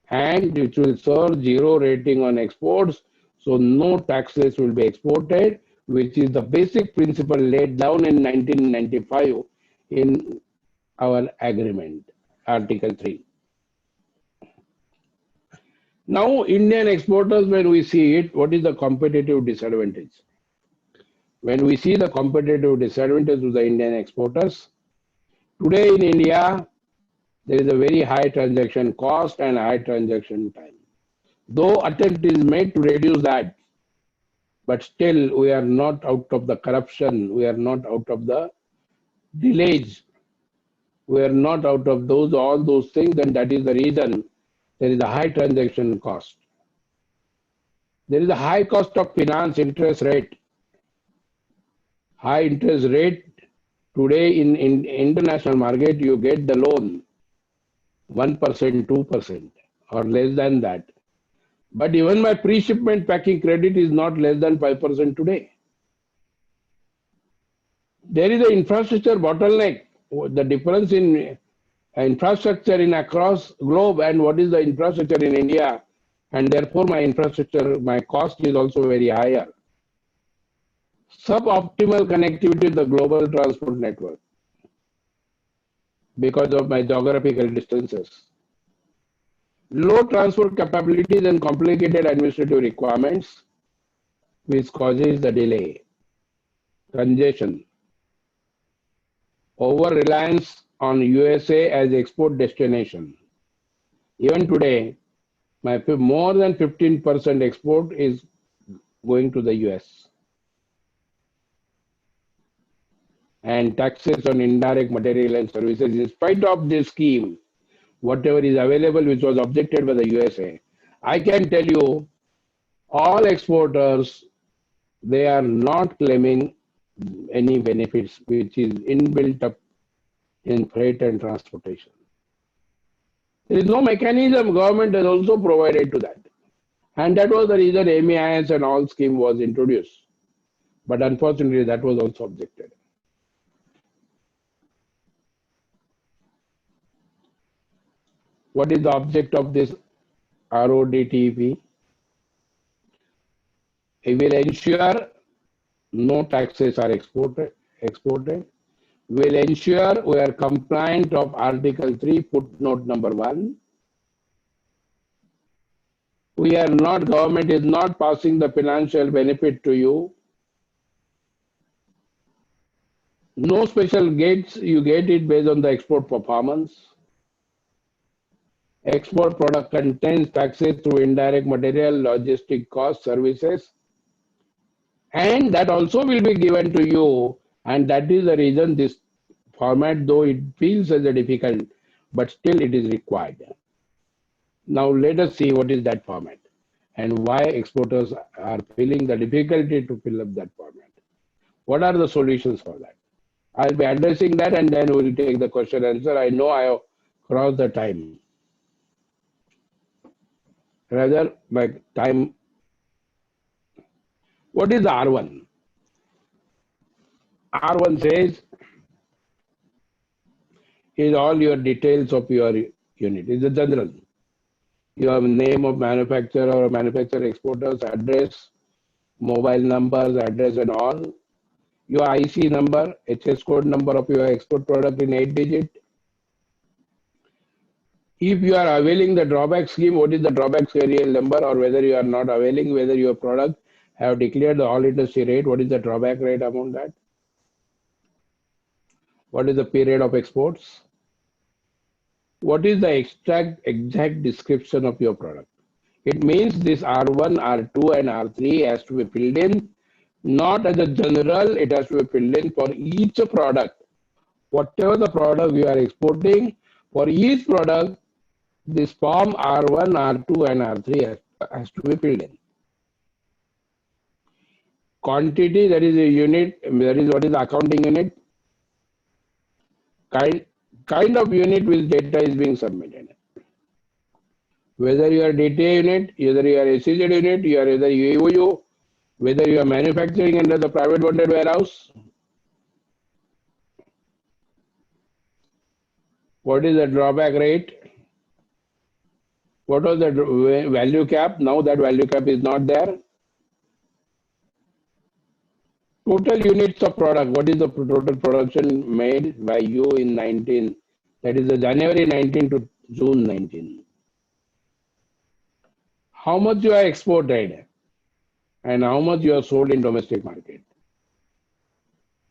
And it will serve zero rating on exports, so no taxes will be exported, which is the basic principle laid down in 1995 in our agreement, Article 3. Now, Indian exporters, when we see it, what is the competitive disadvantage? When we see the competitive disadvantage of the Indian exporters, today in India, there is a very high transaction cost and high transaction time. Though attempt is made to reduce that, but still we are not out of the corruption, we are not out of the delays, we are not out of all those things, and that is the reason there is a high transaction cost. There is a high cost of finance interest rate. High interest rate today in international market, you get the loan 1%, 2% or less than that. But even my pre-shipment packing credit is not less than 5% today. There is an infrastructure bottleneck. The difference in infrastructure in across globe and what is the infrastructure in India, and therefore my infrastructure, my cost is also very higher. Suboptimal connectivity to the global transport network because of my geographical distances. Low transport capabilities and complicated administrative requirements, which causes the delay, congestion, over-reliance on USA as export destination. Even today, my more than 15% export is going to the US. And taxes on indirect material and services, in spite of this scheme, whatever is available, which was objected by the USA, I can tell you, all exporters, they are not claiming any benefits which is inbuilt up in freight and transportation. There is no mechanism government has also provided to that. And that was the reason MEIS and all scheme was introduced. But unfortunately, that was also objected. What is the object of this RODTEP? It will ensure no taxes are exported. Will ensure we are compliant of Article 3, footnote number 1. We are not, government is not passing the financial benefit to you. No special gates, you get it based on the export performance. Export product contains taxes through indirect material, logistic cost, services. And that also will be given to you. And that is the reason this format, though it feels as a difficult, but still it is required. Now let us see what is that format and why exporters are feeling the difficulty to fill up that format. What are the solutions for that? I'll be addressing that and then we'll take the question answer. I know I have crossed the time. Rather, my time. What is the R1? R1 says is all your details of your unit. It's a general. You have name of manufacturer or manufacturer exporters, address, mobile numbers, address and all. Your IC number, HS code number of your export product in 8 digit. If you are availing the drawback scheme, what is the drawback serial number, or whether you are not availing, whether your product have declared the all industry rate, what is the drawback rate among that? What is the period of exports? What is the exact description of your product? It means this R1, R2, and R3 has to be filled in, not as a general, it has to be filled in for each product. Whatever the product you are exporting, for each product, this form R1, R2, and R3 has to be filled in. Quantity, that is a unit, that is what is the accounting unit. Kind of unit which data is being submitted. Whether you are DTA unit, whether you are SEZ unit, you are either UOU, whether you are manufacturing under the private bonded warehouse. What is the drawback rate? What was the value cap? Now that value cap is not there. Total units of product. What is the total production made by you in 19? That is the January 19 to June 19. How much you are exported and how much you are sold in domestic market.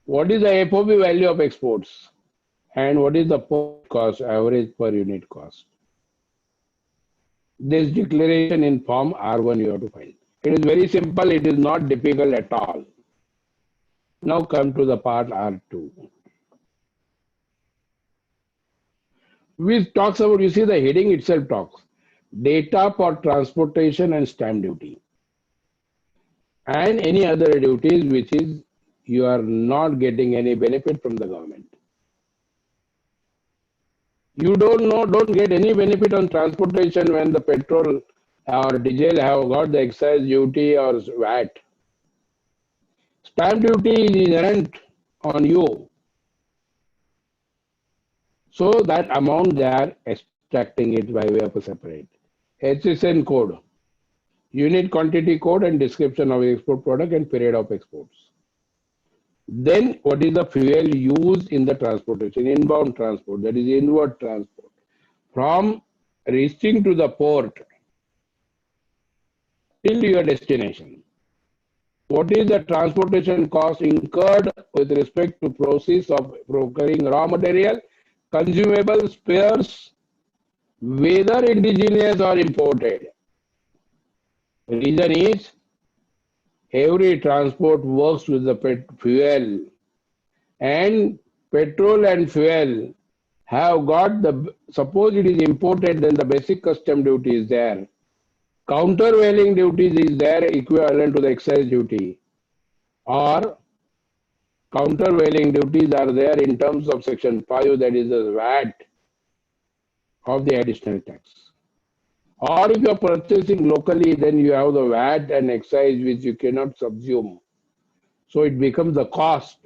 What is the FOB value of exports and what is the cost, average per unit cost. This declaration in form R1 you have to file. It is very simple. It is not difficult at all. Now come to the part R2. Which talks about, you see the heading itself talks. Data for transportation and stamp duty. And any other duties which is you are not getting any benefit from the government. You don't get any benefit on transportation when the petrol or diesel have got the excise duty or VAT. Stamp duty is inherent on you. So that amount they are extracting it by way of a separate. HSN code, unit quantity code and description of export product and period of exports. Then what is the fuel used in the transportation, inbound transport, that is inward transport. From reaching to the port till your destination. What is the transportation cost incurred with respect to process of procuring raw material, consumables, spares, whether indigenous or imported? The reason is every transport works with the fuel, and petrol and fuel have got the, suppose it is imported, then the basic custom duty is there. Countervailing duties is there equivalent to the excise duty, or countervailing duties are there in terms of section 5, that is the VAT of the additional tax. Or if you are purchasing locally, then you have the VAT and excise which you cannot subsume. So it becomes the cost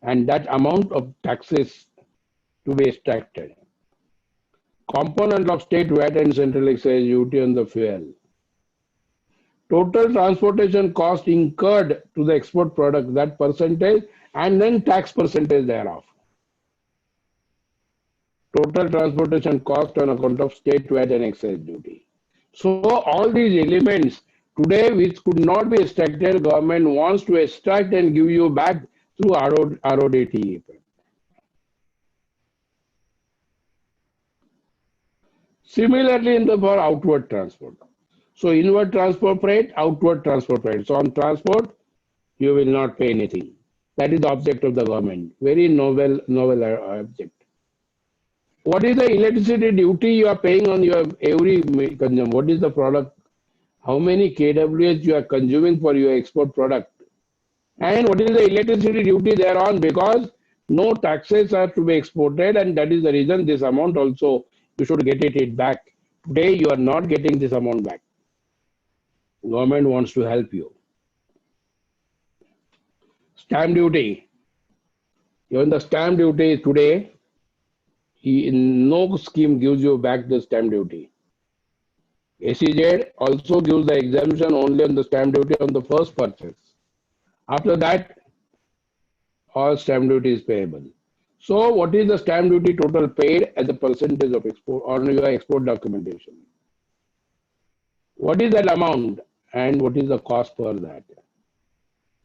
and that amount of taxes to be extracted. Component of state VAT and central excise duty on the fuel. Total transportation cost incurred to the export product, that percentage, and then tax percentage thereof. Total transportation cost on account of state VAT and excise duty. So all these elements today which could not be extracted, government wants to extract and give you back through RODTE. Similarly in the for outward transport. So inward transport freight, outward transport freight. So on transport, you will not pay anything. That is the object of the government. Very novel object. What is the electricity duty you are paying on your every consumption? What is the product? How many kWh you are consuming for your export product? And what is the electricity duty thereon? Because no taxes are to be exported, and that is the reason this amount also you should get it back. Today you are not getting this amount back. Government wants to help you. Stamp duty. Even the stamp duty today, no scheme gives you back the stamp duty. SEZ also gives the exemption only on the stamp duty on the first purchase. After that, all stamp duty is payable. So what is the stamp duty total paid as a percentage of export on your export documentation? What is that amount and what is the cost for that?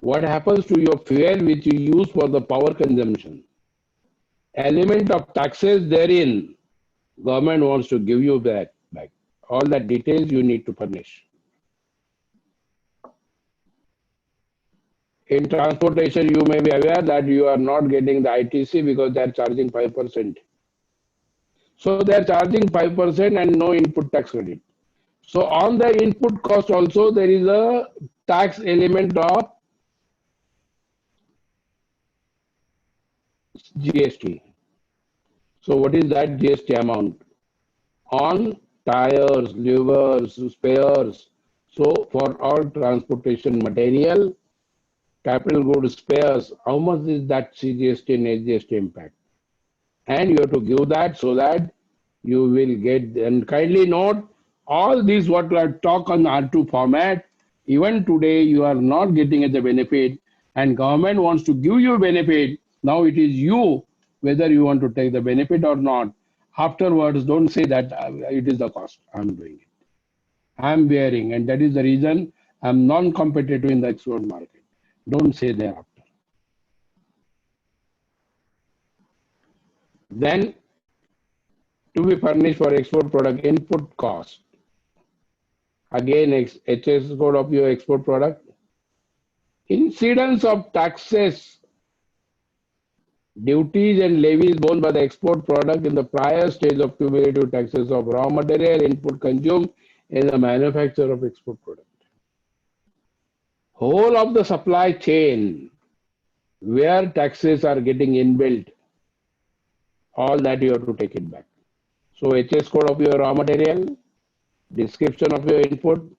What happens to your fuel which you use for the power consumption? Element of taxes therein, government wants to give you that back. All that details you need to furnish. In transportation, you may be aware that you are not getting the ITC because they are charging 5%. So they are charging 5% and no input tax credit. So on the input cost also there is a tax element of GST. So what is that GST amount? On tires, levers, spares. So for all transportation material, capital goods spares, how much is that CGST and SGST impact? And you have to give that so that you will get, and kindly note, all these what I talk on R2 format, even today you are not getting as a benefit and government wants to give you benefit. Now it is you whether you want to take the benefit or not. Afterwards, don't say that it is the cost. I'm doing it. I'm bearing, and that is the reason I'm non-competitive in the export market. Don't say thereafter. Then to be furnished for export product input cost. Again, HS code of your export product. Incidence of taxes, duties and levies borne by the export product in the prior stage of cumulative taxes of raw material input consumed in the manufacture of export product. Whole of the supply chain where taxes are getting inbuilt, all that you have to take it back. So HS code of your raw material, description of your input,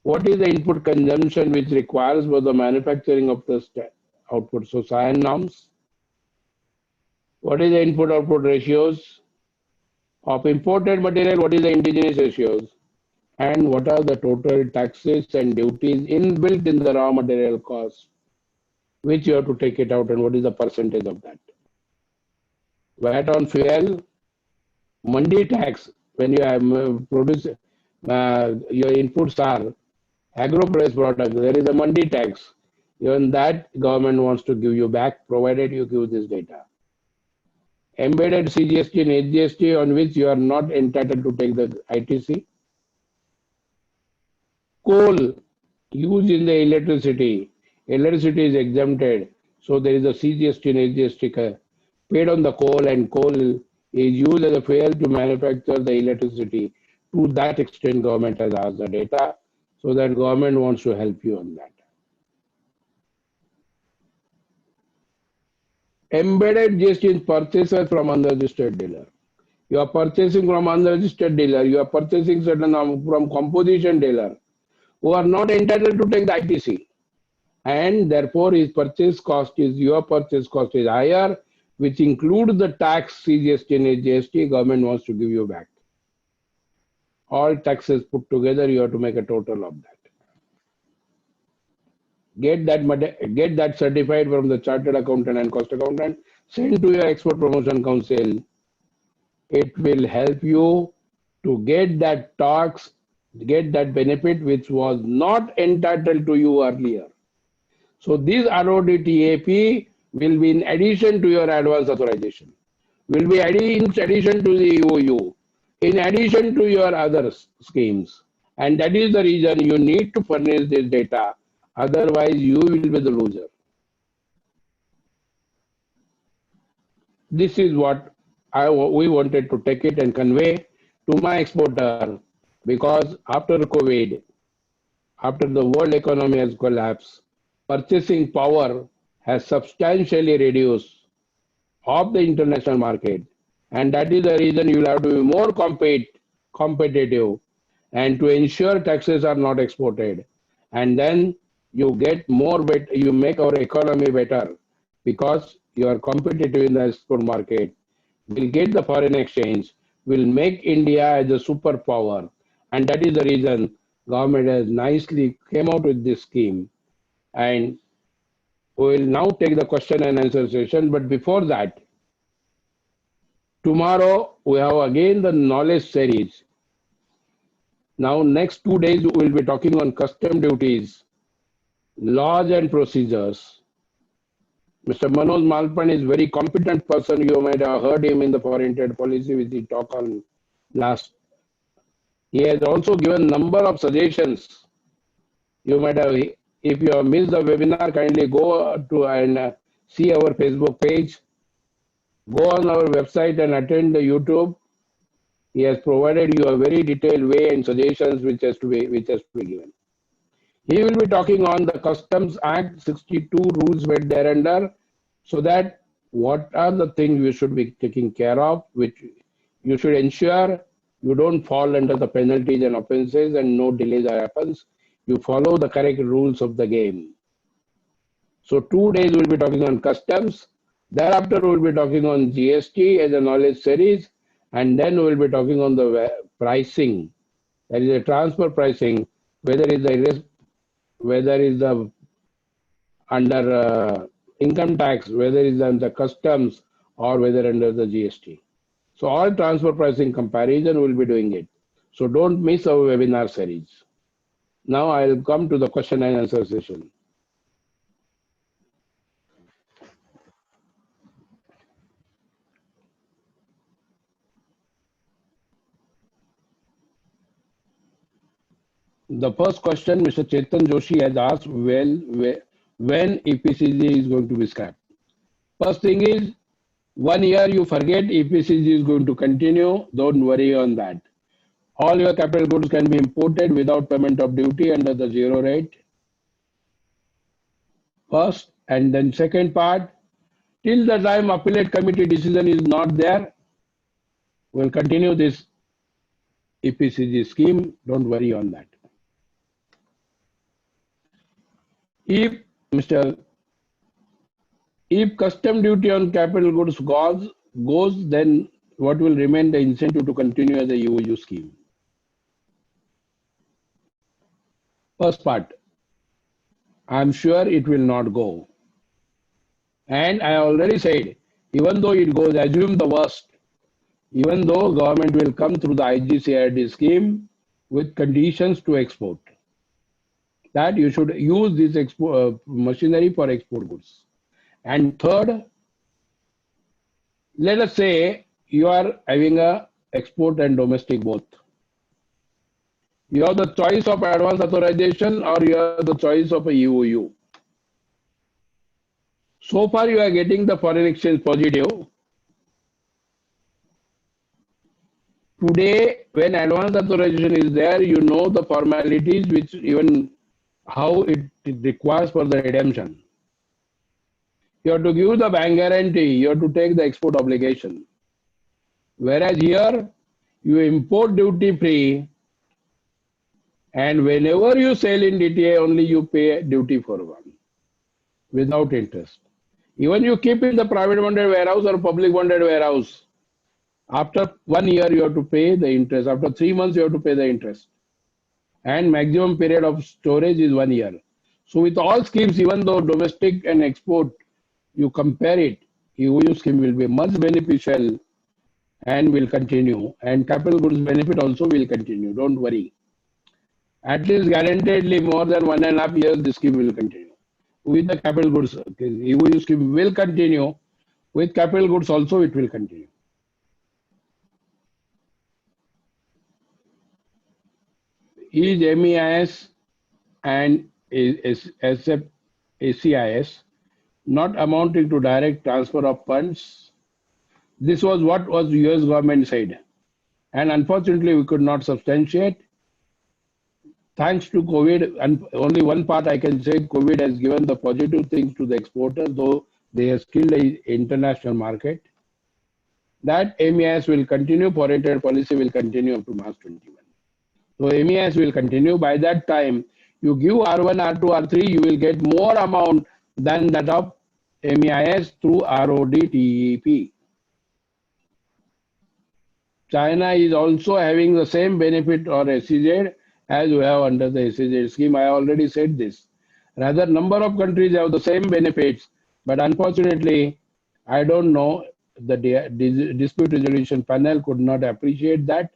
what is the input consumption which requires for the manufacturing of the output? So SIAN norms. What is the input-output ratios of imported material? What is the indigenous ratios? And what are the total taxes and duties inbuilt in the raw material cost, which you have to take it out, and what is the percentage of that? VAT on fuel, mandi tax, when you have produced, your inputs are agro-processed product, there is a mandi tax. Even that government wants to give you back, provided you give this data. Embedded CGST and HGST on which you are not entitled to take the ITC. Coal used in the electricity. Electricity is exempted. So there is a CGST and HGST paid on the coal, and coal is used as a fuel to manufacture the electricity. To that extent, government has asked the data. So that government wants to help you on that. Embedded GST is purchaser from unregistered dealer. You are purchasing from unregistered dealer. You are purchasing certain from composition dealer who are not entitled to take the ITC. And therefore his purchase cost is, your purchase cost is higher, which includes the tax, CGST and HGST, government wants to give you back. All taxes put together, you have to make a total of that. Get that certified from the chartered accountant and cost accountant, send to your export promotion council. It will help you to get that tax, get that benefit which was not entitled to you earlier. So this RODTAP will be in addition to your advance authorization, will be in addition to the EOU, in addition to your other schemes. And that is the reason you need to furnish this data. Otherwise, you will be the loser. This is what we wanted to take it and convey to my exporter, because after COVID, after the world economy has collapsed, purchasing power has substantially reduced of the international market. And that is the reason you will have to be more competitive and to ensure taxes are not exported. And then you get more, you make our economy better because you are competitive in the export market. We'll get the foreign exchange, will make India as a superpower. And that is the reason government has nicely came out with this scheme. And We will now take the question and answer session, but before that, tomorrow we have again the knowledge series. Now, next 2 days, we will be talking on custom duties, laws and procedures. Mr. Manoj Malpan is very competent person. You might have heard him in the foreign trade policy, which he talked on last. He has also given number of suggestions. You might have, if you have missed the webinar, kindly go to and see our Facebook page. Go on our website and attend the YouTube. He has provided you a very detailed way and suggestions which has to be given. He will be talking on the Customs Act 62 rules made thereunder, so that what are the things you should be taking care of, which you should ensure you don't fall under the penalties and offenses and no delays happens. You follow the correct rules of the game. So 2 days we'll be talking on customs. Thereafter we'll be talking on GST as a knowledge series, and then we'll be talking on the pricing. That is a transfer pricing, whether it's the under income tax, whether it's under customs or whether under the GST. So all transfer pricing comparison will be doing it. So don't miss our webinar series. Now I'll come to the question and answer session. The first question Mr. Chetan Joshi has asked, when EPCG is going to be scrapped. First thing is, 1 year you forget EPCG is going to continue, don't worry on that. All your capital goods can be imported without payment of duty under the zero rate. First, and then second part, till the time appellate committee decision is not there, we'll continue this EPCG scheme, don't worry on that. If custom duty on capital goods goes, then what will remain the incentive to continue as a UOU scheme? First part, I'm sure it will not go. And I already said, even though it goes, assume the worst. Even though government will come through the IGCRD scheme with conditions to export, that you should use this machinery for export goods. And third, let us say you are having a export and domestic both. You have the choice of advance authorization or you have the choice of a UOU. So far you are getting the foreign exchange positive. Today, when advance authorization is there, you know the formalities, which even how it requires for the redemption. You have to give the bank guarantee, you have to take the export obligation. Whereas here, you import duty free, and whenever you sell in DTA, only you pay duty for one, without interest. Even you keep in the private bonded warehouse or public bonded warehouse, after 1 year you have to pay the interest. After 3 months you have to pay the interest. And maximum period of storage is 1 year. So with all schemes, even though domestic and export, you compare it, UOU scheme will be much beneficial and will continue. And capital goods benefit also will continue. Don't worry. At least guaranteedly more than 1.5 years, this scheme will continue. With the capital goods, UOU scheme will continue. With capital goods also, it will continue. Is MEIS and ACIS not amounting to direct transfer of funds? This was what was US government said. And unfortunately, we could not substantiate. Thanks to COVID, and only one part I can say, COVID has given the positive things to the exporters, though they have still an international market. That MEIS will continue, foreign trade policy will continue up to March 21. So MEIS will continue. By that time, you give R1, R2, R3, you will get more amount than that of MEIS through RODTEP. China is also having the same benefit or SEZ as we have under the SEZ scheme. I already said this. Rather, number of countries have the same benefits, but unfortunately, I don't know, the dispute resolution panel could not appreciate that,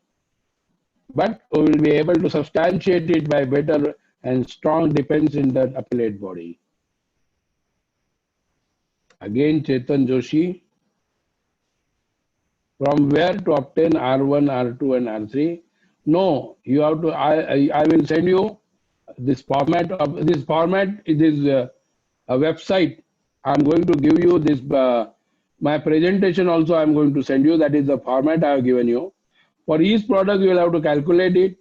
but we will be able to substantiate it by better and strong defense in the appellate body. Again, Chetan Joshi, from where to obtain R1, R2, and R3? No, you have to. I will send you this format of this format. It is a website. I'm going to give you this. My presentation also I'm going to send you. That is the format I have given you. For each product, you will have to calculate it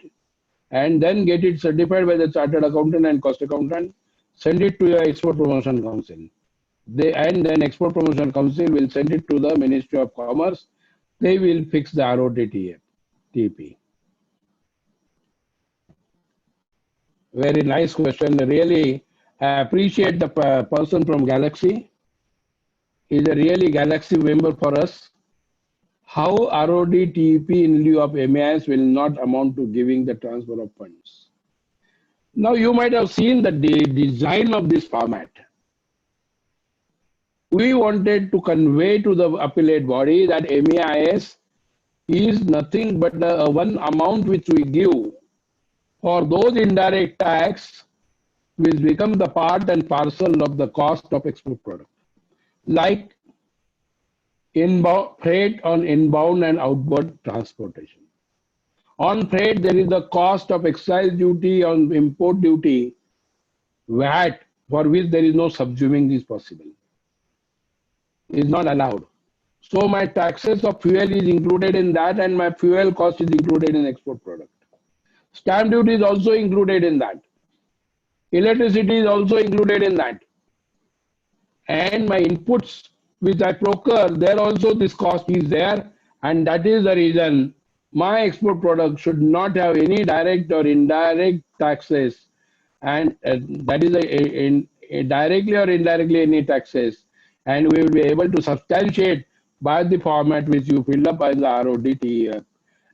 and then get it certified by the chartered accountant and cost accountant. Send it to your Export Promotion Council. And then Export Promotion Council will send it to the Ministry of Commerce. They will fix the RODTP. Very nice question. Really, I appreciate the person from Galaxy. He's a really Galaxy member for us. How RODTP in lieu of MAS will not amount to giving the transfer of funds. Now you might have seen the design of this format. We wanted to convey to the appellate body that MAIS is nothing but the one amount which we give for those indirect tax which become the part and parcel of the cost of export product. Like inbound freight on inbound and outbound transportation. On freight, there is the cost of excise duty on import duty, VAT, for which there is no subsuming is possible. Is not allowed. So my taxes of fuel is included in that, and my fuel cost is included in export product. Stamp duty is also included in that. Electricity is also included in that. And my inputs which I procure, there also this cost is there, and that is the reason my export product should not have any direct or indirect taxes, and that is a directly or indirectly any taxes, and we will be able to substantiate by the format which you fill up as the RODTEF,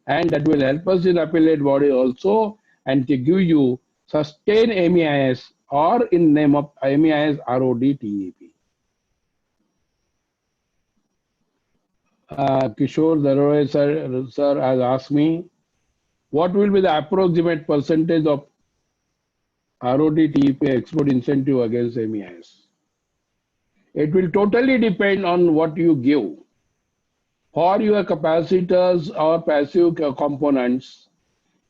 and that will help us in appellate body also, and to give you sustain MEIS or in name of MEIS RODTEP. Kishore Daroe sir has asked me, what will be the approximate percentage of RODTEP export incentive against MEIS? It will totally depend on what you give. For your capacitors or passive components,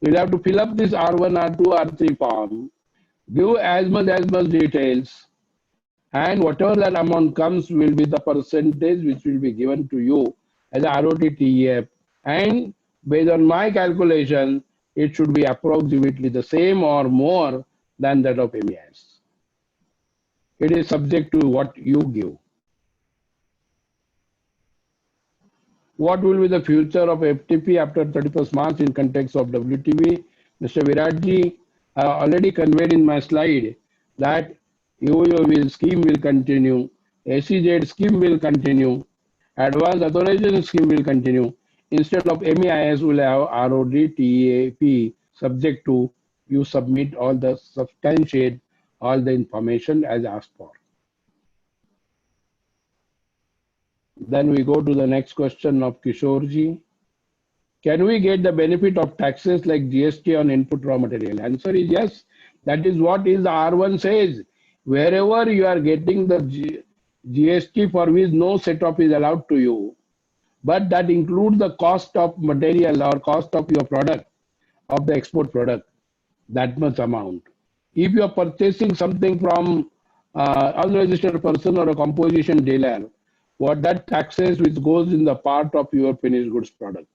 you'll have to fill up this R1, R2, R3 form, give as much details, and whatever that amount comes will be the percentage which will be given to you as a RODTEP, and based on my calculation, it should be approximately the same or more than that of MEIS. It is subject to what you give. What will be the future of FTP after 31st March in context of WTB? Mr. Viratji, I already conveyed in my slide that UOV scheme will continue, SEZ scheme will continue, Advanced Authorization scheme will continue. Instead of MEIS, will have RODTEP subject to you submit all the substantiate all the information as asked for. Then we go to the next question of Kishorji. Can we get the benefit of taxes like GST on input raw material? Answer is yes. That is what is the R1 says. Wherever you are getting the GST for which no set-off is allowed to you, but that includes the cost of material or cost of your product, of the export product, that much amount. If you are purchasing something from unregistered person or a composition dealer, what that taxes which goes in the part of your finished goods product,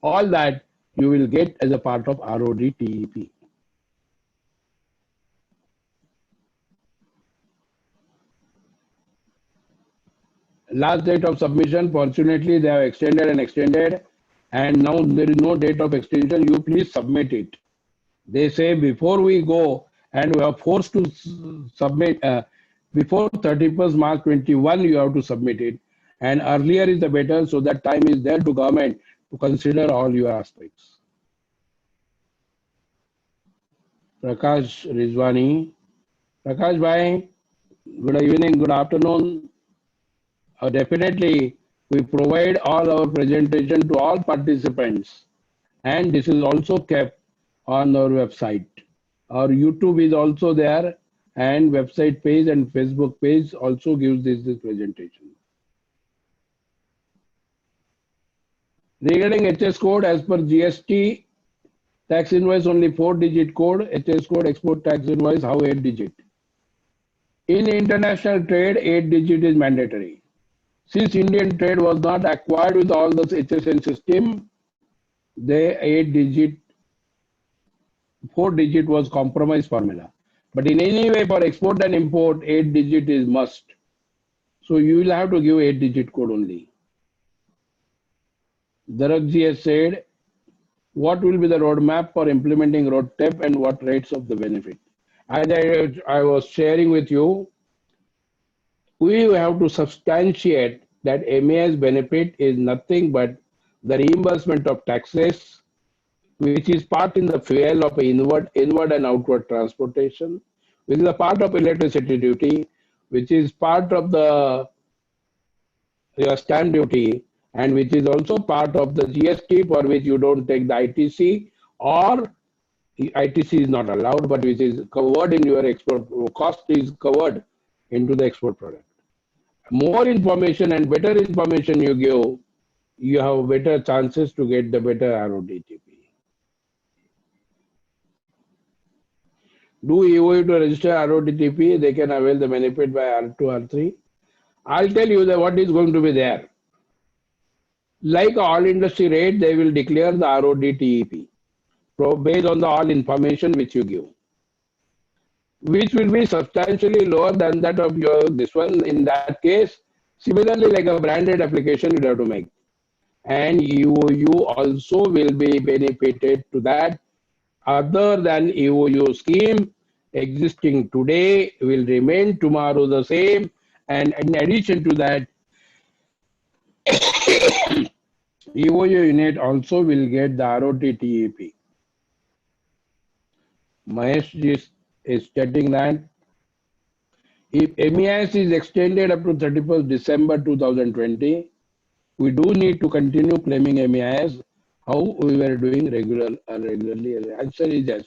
all that you will get as a part of RODTEP. Last date of submission, fortunately they have extended, and now there is no date of extension. You please submit it. They say before we go and we are forced to submit before 31st March 21, you have to submit it, and earlier is the better, so that time is there to government to consider all your aspects. Prakash Rizwani, Prakash Bhai, good evening, good afternoon. Definitely, we provide all our presentation to all participants, and this is also kept on our website. Our YouTube is also there, and website page and Facebook page also gives this presentation. Regarding HS code, as per GST, tax invoice only 4-digit code, HS code export tax invoice, how 8-digit. In international trade, 8-digit is mandatory. Since Indian trade was not acquired with all the HSN system, the 8-digit, 4-digit was compromise formula. But in any way for export and import, 8-digit is must. So you will have to give 8-digit code only. Daragji has said, what will be the roadmap for implementing RoadTEP and what rates of the benefit? As I was sharing with you, we have to substantiate that MAS benefit is nothing but the reimbursement of taxes, which is part in the fuel of inward and outward transportation, which is a part of electricity duty, which is part of the your stamp duty, and which is also part of the GST for which you don't take the ITC, or ITC is not allowed, but which is covered in your export cost is covered into the export product. More information and better information you give, you have better chances to get the better RODTP. Do EOU to register RODTP, they can avail the benefit by R2, R3. I'll tell you that what is going to be there. Like all industry rate, they will declare the RODTEP based on the all information which you give, which will be substantially lower than that of your this one. In that case, similarly, like a branded application, you have to make. And EOU also will be benefited to that. Other than EOU scheme, existing today will remain tomorrow the same. And in addition to that, EOU unit also will get the ROTTEP. Mahesh is stating that if MEIS is extended up to 31st December 2020, we do need to continue claiming MEIS how we were doing regularly. The answer is yes.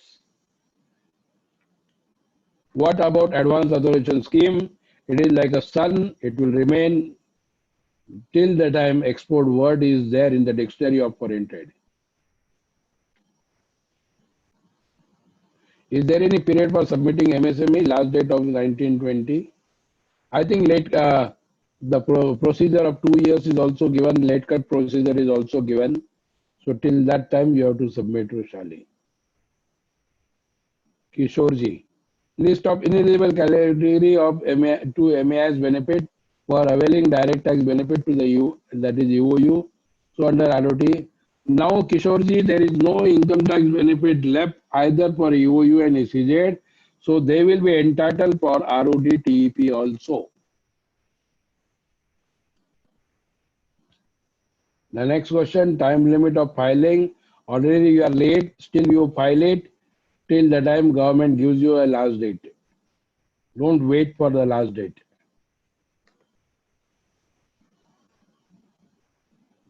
What about advance authorization scheme? It is like a sun, it will remain till the time export word is there in the dictionary of foreign trade. Is there any period for submitting MSME? Last date of 1920. I think the procedure of 2 years is also given. Late cut procedure is also given. So till that time you have to submit to Shali. Kishorji. List of ineligible category of to MAS benefit for availing direct tax benefit to the EU, that is EOU. So under ROT. Now Kishorji, there is no income tax benefit left either for EOU and SEZ. So they will be entitled for ROD-TEP also. The next question, time limit of filing. Already you are late, still you file it till the time government gives you a last date. Don't wait for the last date.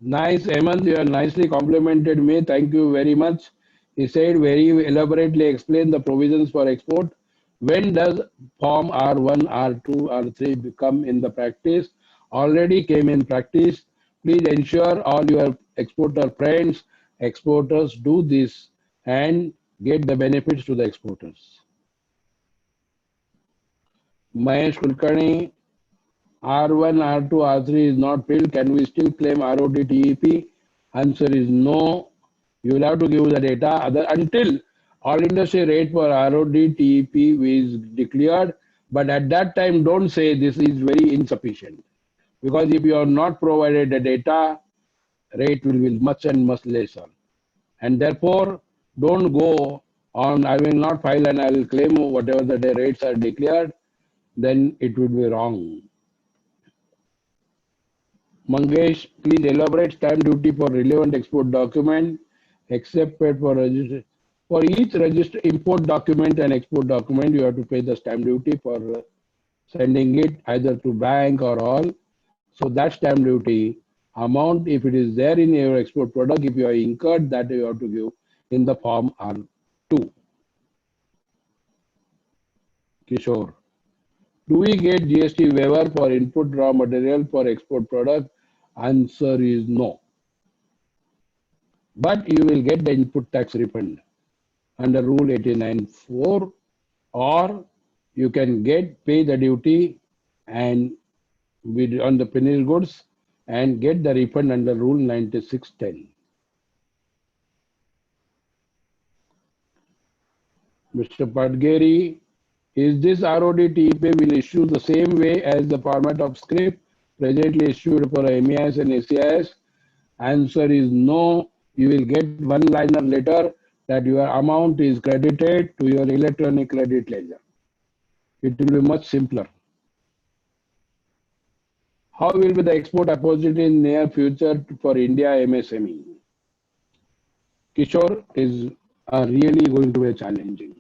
Nice, Hemant, you have nicely complimented me. Thank you very much. He said very elaborately explain the provisions for export. When does Form R1, R2, R3 become in the practice? Already came in practice. Please ensure all your exporter friends, exporters do this and get the benefits to the exporters. Mahesh Kulkarni, R1, R2, R3 is not filled. Can we still claim ROD-TEP? Answer is no. You will have to give the data until all industry rate for ROD-TEP is declared. But at that time, don't say this is very insufficient. Because if you are not provided the data, rate will be much and much lesser. And therefore, don't go on, I will not file and I will claim whatever the rates are declared, then it would be wrong. Mangesh, please elaborate stamp duty for relevant export document except paid for registration. For each register import document and export document, you have to pay the stamp duty for sending it either to bank or all. So that stamp duty amount, if it is there in your export product, if you are incurred, that you have to give in the form R2. Kishore, do we get GST waiver for input raw material for export product? Answer is no. But you will get the input tax refund under Rule 89(4), or you can pay the duty and on the finished goods and get the refund under Rule 96(10). Mr. Padgeri, is this ROD-TEPA will issue the same way as the format of script presently issued for MEIS and ACIS? Answer is no. You will get one-liner letter that your amount is credited to your electronic credit ledger. It will be much simpler. How will be the export opportunity in near future for India MSME? Kishore, is really going to be challenging.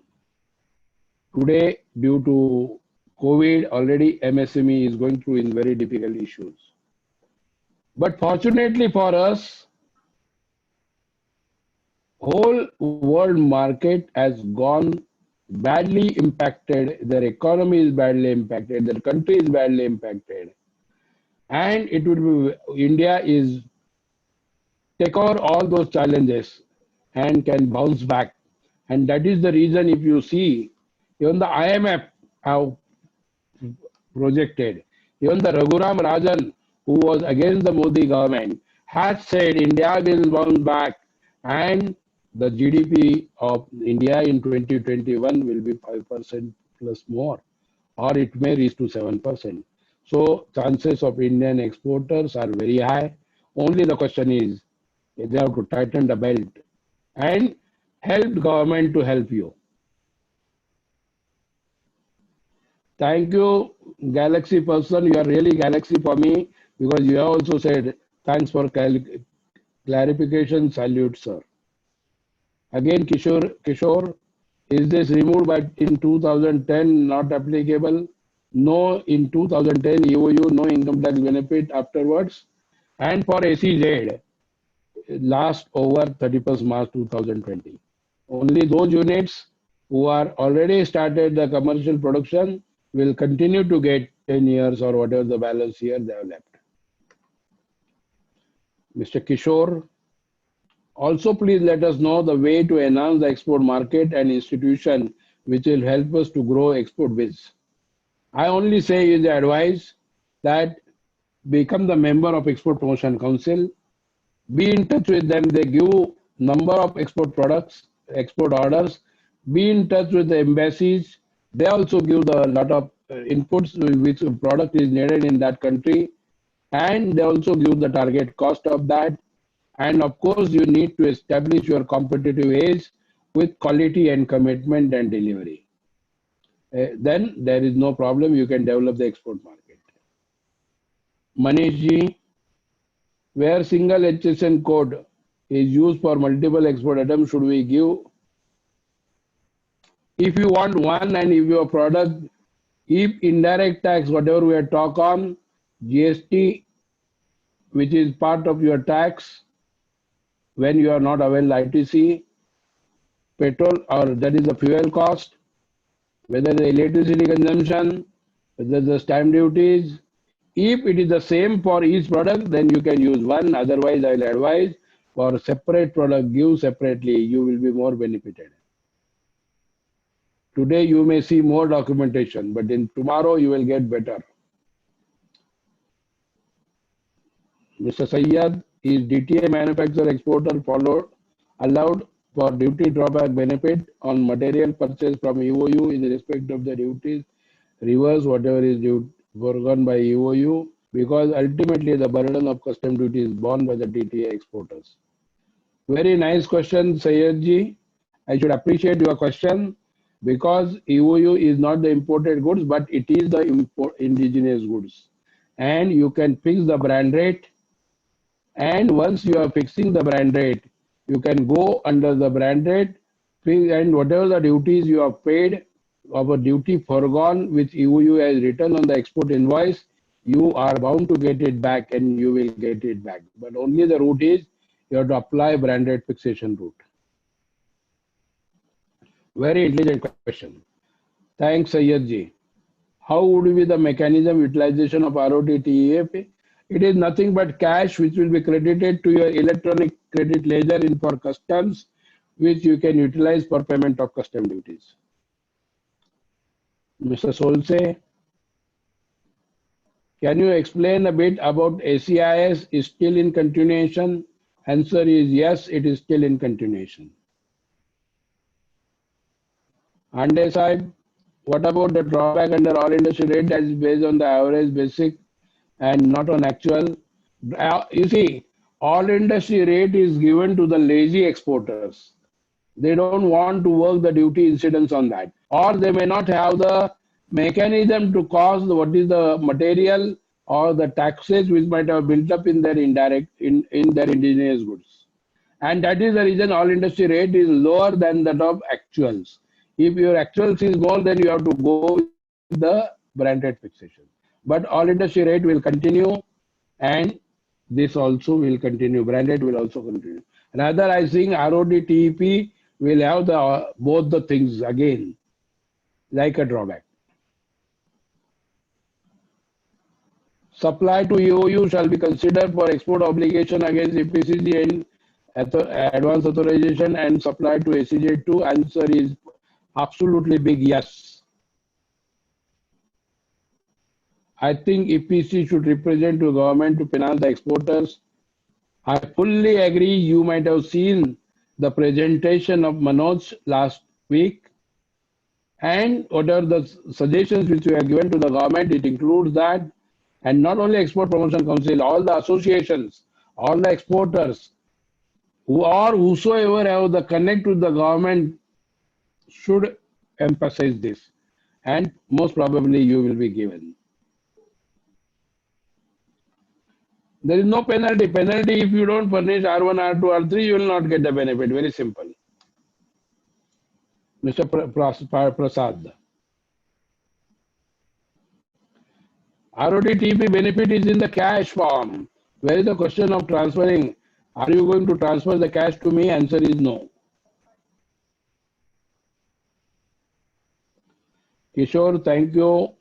Today, due to COVID, already MSME is going through in very difficult issues. But fortunately for us, whole world market has gone badly impacted. Their economy is badly impacted. Their country is badly impacted. And it will be, India is take over all those challenges and can bounce back. And that is the reason, if you see, even the IMF have projected, even the Raghuram Rajan, who was against the Modi government, has said India will bounce back and the GDP of India in 2021 will be 5% plus more, or it may reach to 7%. So chances of Indian exporters are very high. Only the question is, they have to tighten the belt and help government to help you. Thank you, Galaxy person. You are really Galaxy for me because you have also said thanks for clarification. Salute, sir. Again, Kishore, is this removed but in 2010 not applicable? No, in 2010 EOU, no income tax benefit afterwards. And for SEZ, last over 31st March 2020. Only those units who are already started the commercial production will continue to get 10 years or whatever the balance here they have left. Mr. Kishore, also please let us know the way to enhance the export market and institution which will help us to grow export biz. I only say is the advice that become the member of Export Promotion Council, be in touch with them, they give number of export products, export orders, be in touch with the embassies, they also give the lot of inputs which product is needed in that country, and they also give the target cost of that. And of course, you need to establish your competitive edge with quality and commitment and delivery. Then there is no problem, you can develop the export market. Manish ji, where single HSN code is used for multiple export items, should we give? If you want one and if your product, if indirect tax, whatever we are talk on, GST, which is part of your tax, when you are not available ITC, petrol, or that is the fuel cost, whether the electricity consumption, whether the stamp duties. If it is the same for each product, then you can use one. Otherwise, I will advise for separate product, give separately, you will be more benefited. Today you may see more documentation, but in tomorrow you will get better. Mr. Sayyad, is DTA manufacturer exporter allowed for duty drawback benefit on material purchased from EOU in respect of the duties, reverse whatever is due foregone by EOU, because ultimately the burden of custom duty is borne by the DTA exporters. Very nice question, Sayyad ji. I should appreciate your question because EOU is not the imported goods, but it is the indigenous goods. And you can fix the brand rate. And once you are fixing the brand rate, you can go under the brand rate And whatever the duties you have paid, of a duty foregone, which EU has written on the export invoice, you are bound to get it back and you will get it back. But only the route is you have to apply branded fixation route. Very intelligent question. Thanks, Sayyadji. How would be the mechanism utilization of ROTTEP? It is nothing but cash which will be credited to your electronic credit ledger in for customs, which you can utilize for payment of custom duties. Mr. Solse, can you explain a bit about ACIS is still in continuation? Answer is yes, it is still in continuation. Ande Sahib, what about the drawback under all industry rate that is based on the average basic and not on actual? You see, all industry rate is given to the lazy exporters. They don't want to work the duty incidence on that, or they may not have the mechanism to cause what is the material or the taxes which might have built up in their in their indigenous goods. And that is the reason all industry rate is lower than that of actuals. If your actuals is more, then you have to go with the branded fixation. But all industry rate will continue, and this also will continue. Branded will also continue. Rather, I think RODTEP will have the both the things again, like a drawback. Supply to EOU shall be considered for export obligation against EPCG and advance authorization and supply to ACJ2. Answer is absolutely big yes. I think EPC should represent to government to finance the exporters. I fully agree. You might have seen the presentation of Manoj last week, and whatever the suggestions which we have given to the government, it includes that. And not only Export Promotion Council, all the associations, all the exporters, whosoever have the connect with the government should emphasize this. And most probably you will be given. There is no penalty. Penalty if you don't furnish R1, R2, R3, you will not get the benefit. Very simple. Mr. Prasad. RODTEP benefit is in the cash form. Where is the question of transferring? Are you going to transfer the cash to me? Answer is no. Kishore, thank you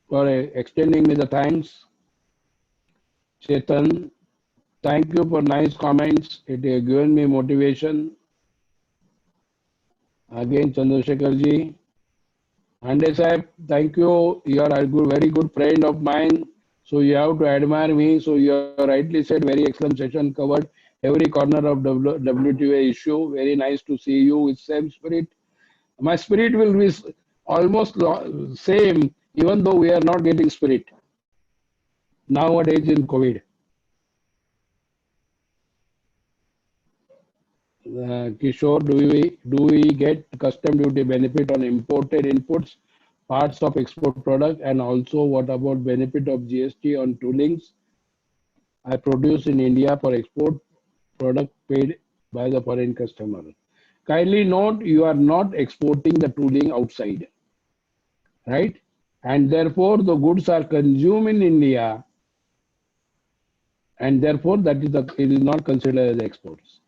for extending me the thanks. Chetan, thank you for nice comments. It has given me motivation. Again, Chandrasekhar ji. Ande Sahib, thank you. You are a very good friend of mine. So you have to admire me. So you rightly said, very excellent session, covered every corner of WTA issue. Very nice to see you with same spirit. My spirit will be almost same, even though we are not getting spirit nowadays in COVID. Kishore, do we get custom duty benefit on imported inputs, parts of export product, and also what about benefit of GST on toolings I produce in India for export product paid by the foreign customer? Kindly note, you are not exporting the tooling outside, right? And therefore, the goods are consumed in India, and therefore it is not considered as exports.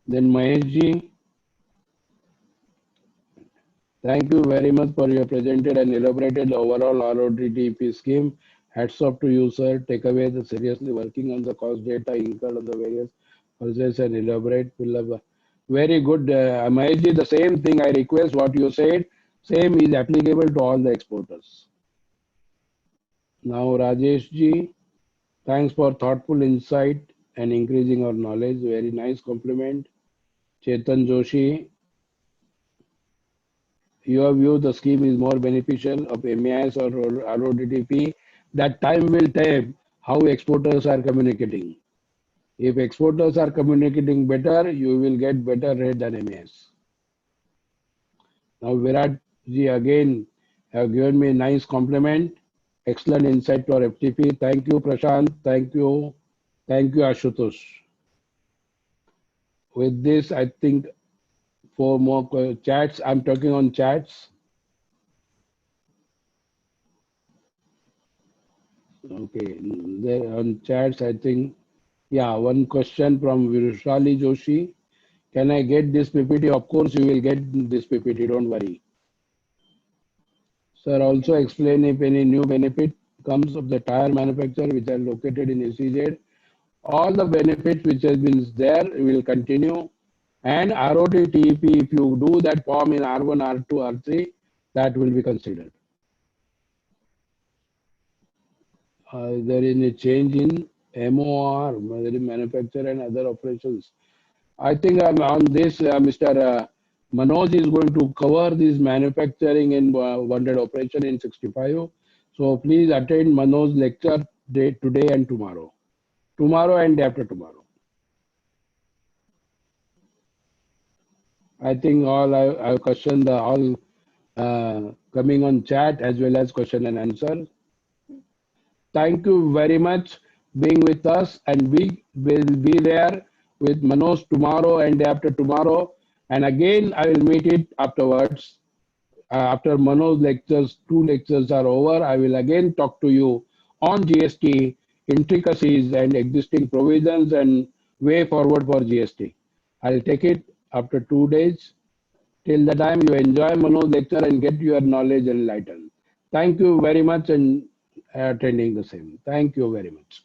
Then Mahesh ji, thank you very much for your presented and elaborated overall RODTEP scheme. Hats off to you, sir. Take away the seriously working on the cost data incurred on the various process and elaborate. Very good. Mahesh ji, the same thing I request what you said. Same is applicable to all the exporters. Now Rajesh ji, thanks for thoughtful insight and increasing our knowledge. Very nice compliment. Chetan Joshi, your view the scheme is more beneficial of MEIS or RODTEP. That time will tell how exporters are communicating. If exporters are communicating better, you will get better rate than MEIS. Now Virat ji again have given me a nice compliment. Excellent insight to our FTP. Thank you, Prashant. Thank you. Thank you, Ashutosh. with this, I think 4 more chats. I'm talking on chats. Okay, there on chats, I think, yeah, one question from Virushali Joshi. Can I get this PPT? Of course, you will get this PPT, don't worry. Sir, also explain if any new benefit comes of the tire manufacturer which are located in SEZ. All the benefits which has been there will continue. And ROT-TEP, if you do that form in R1, R2, R3, that will be considered. There is a change in MOR, manufacture and other operations. I think on this, Mr. Manoj is going to cover this manufacturing and bonded operation in 65. So please attend Manoj's lecture today and tomorrow. Tomorrow and after tomorrow. I think all I questioned all coming on chat as well as question and answer. Thank you very much being with us, and we will be there with Manoj tomorrow and after tomorrow. And again, I will meet it afterwards. After Manoj lectures, 2 lectures are over, I will again talk to you on GST intricacies and existing provisions and way forward for GST. I'll take it after 2 days. Till the time you enjoy Manoj lecture and get your knowledge enlightened. Thank you very much and attending the same. Thank you very much.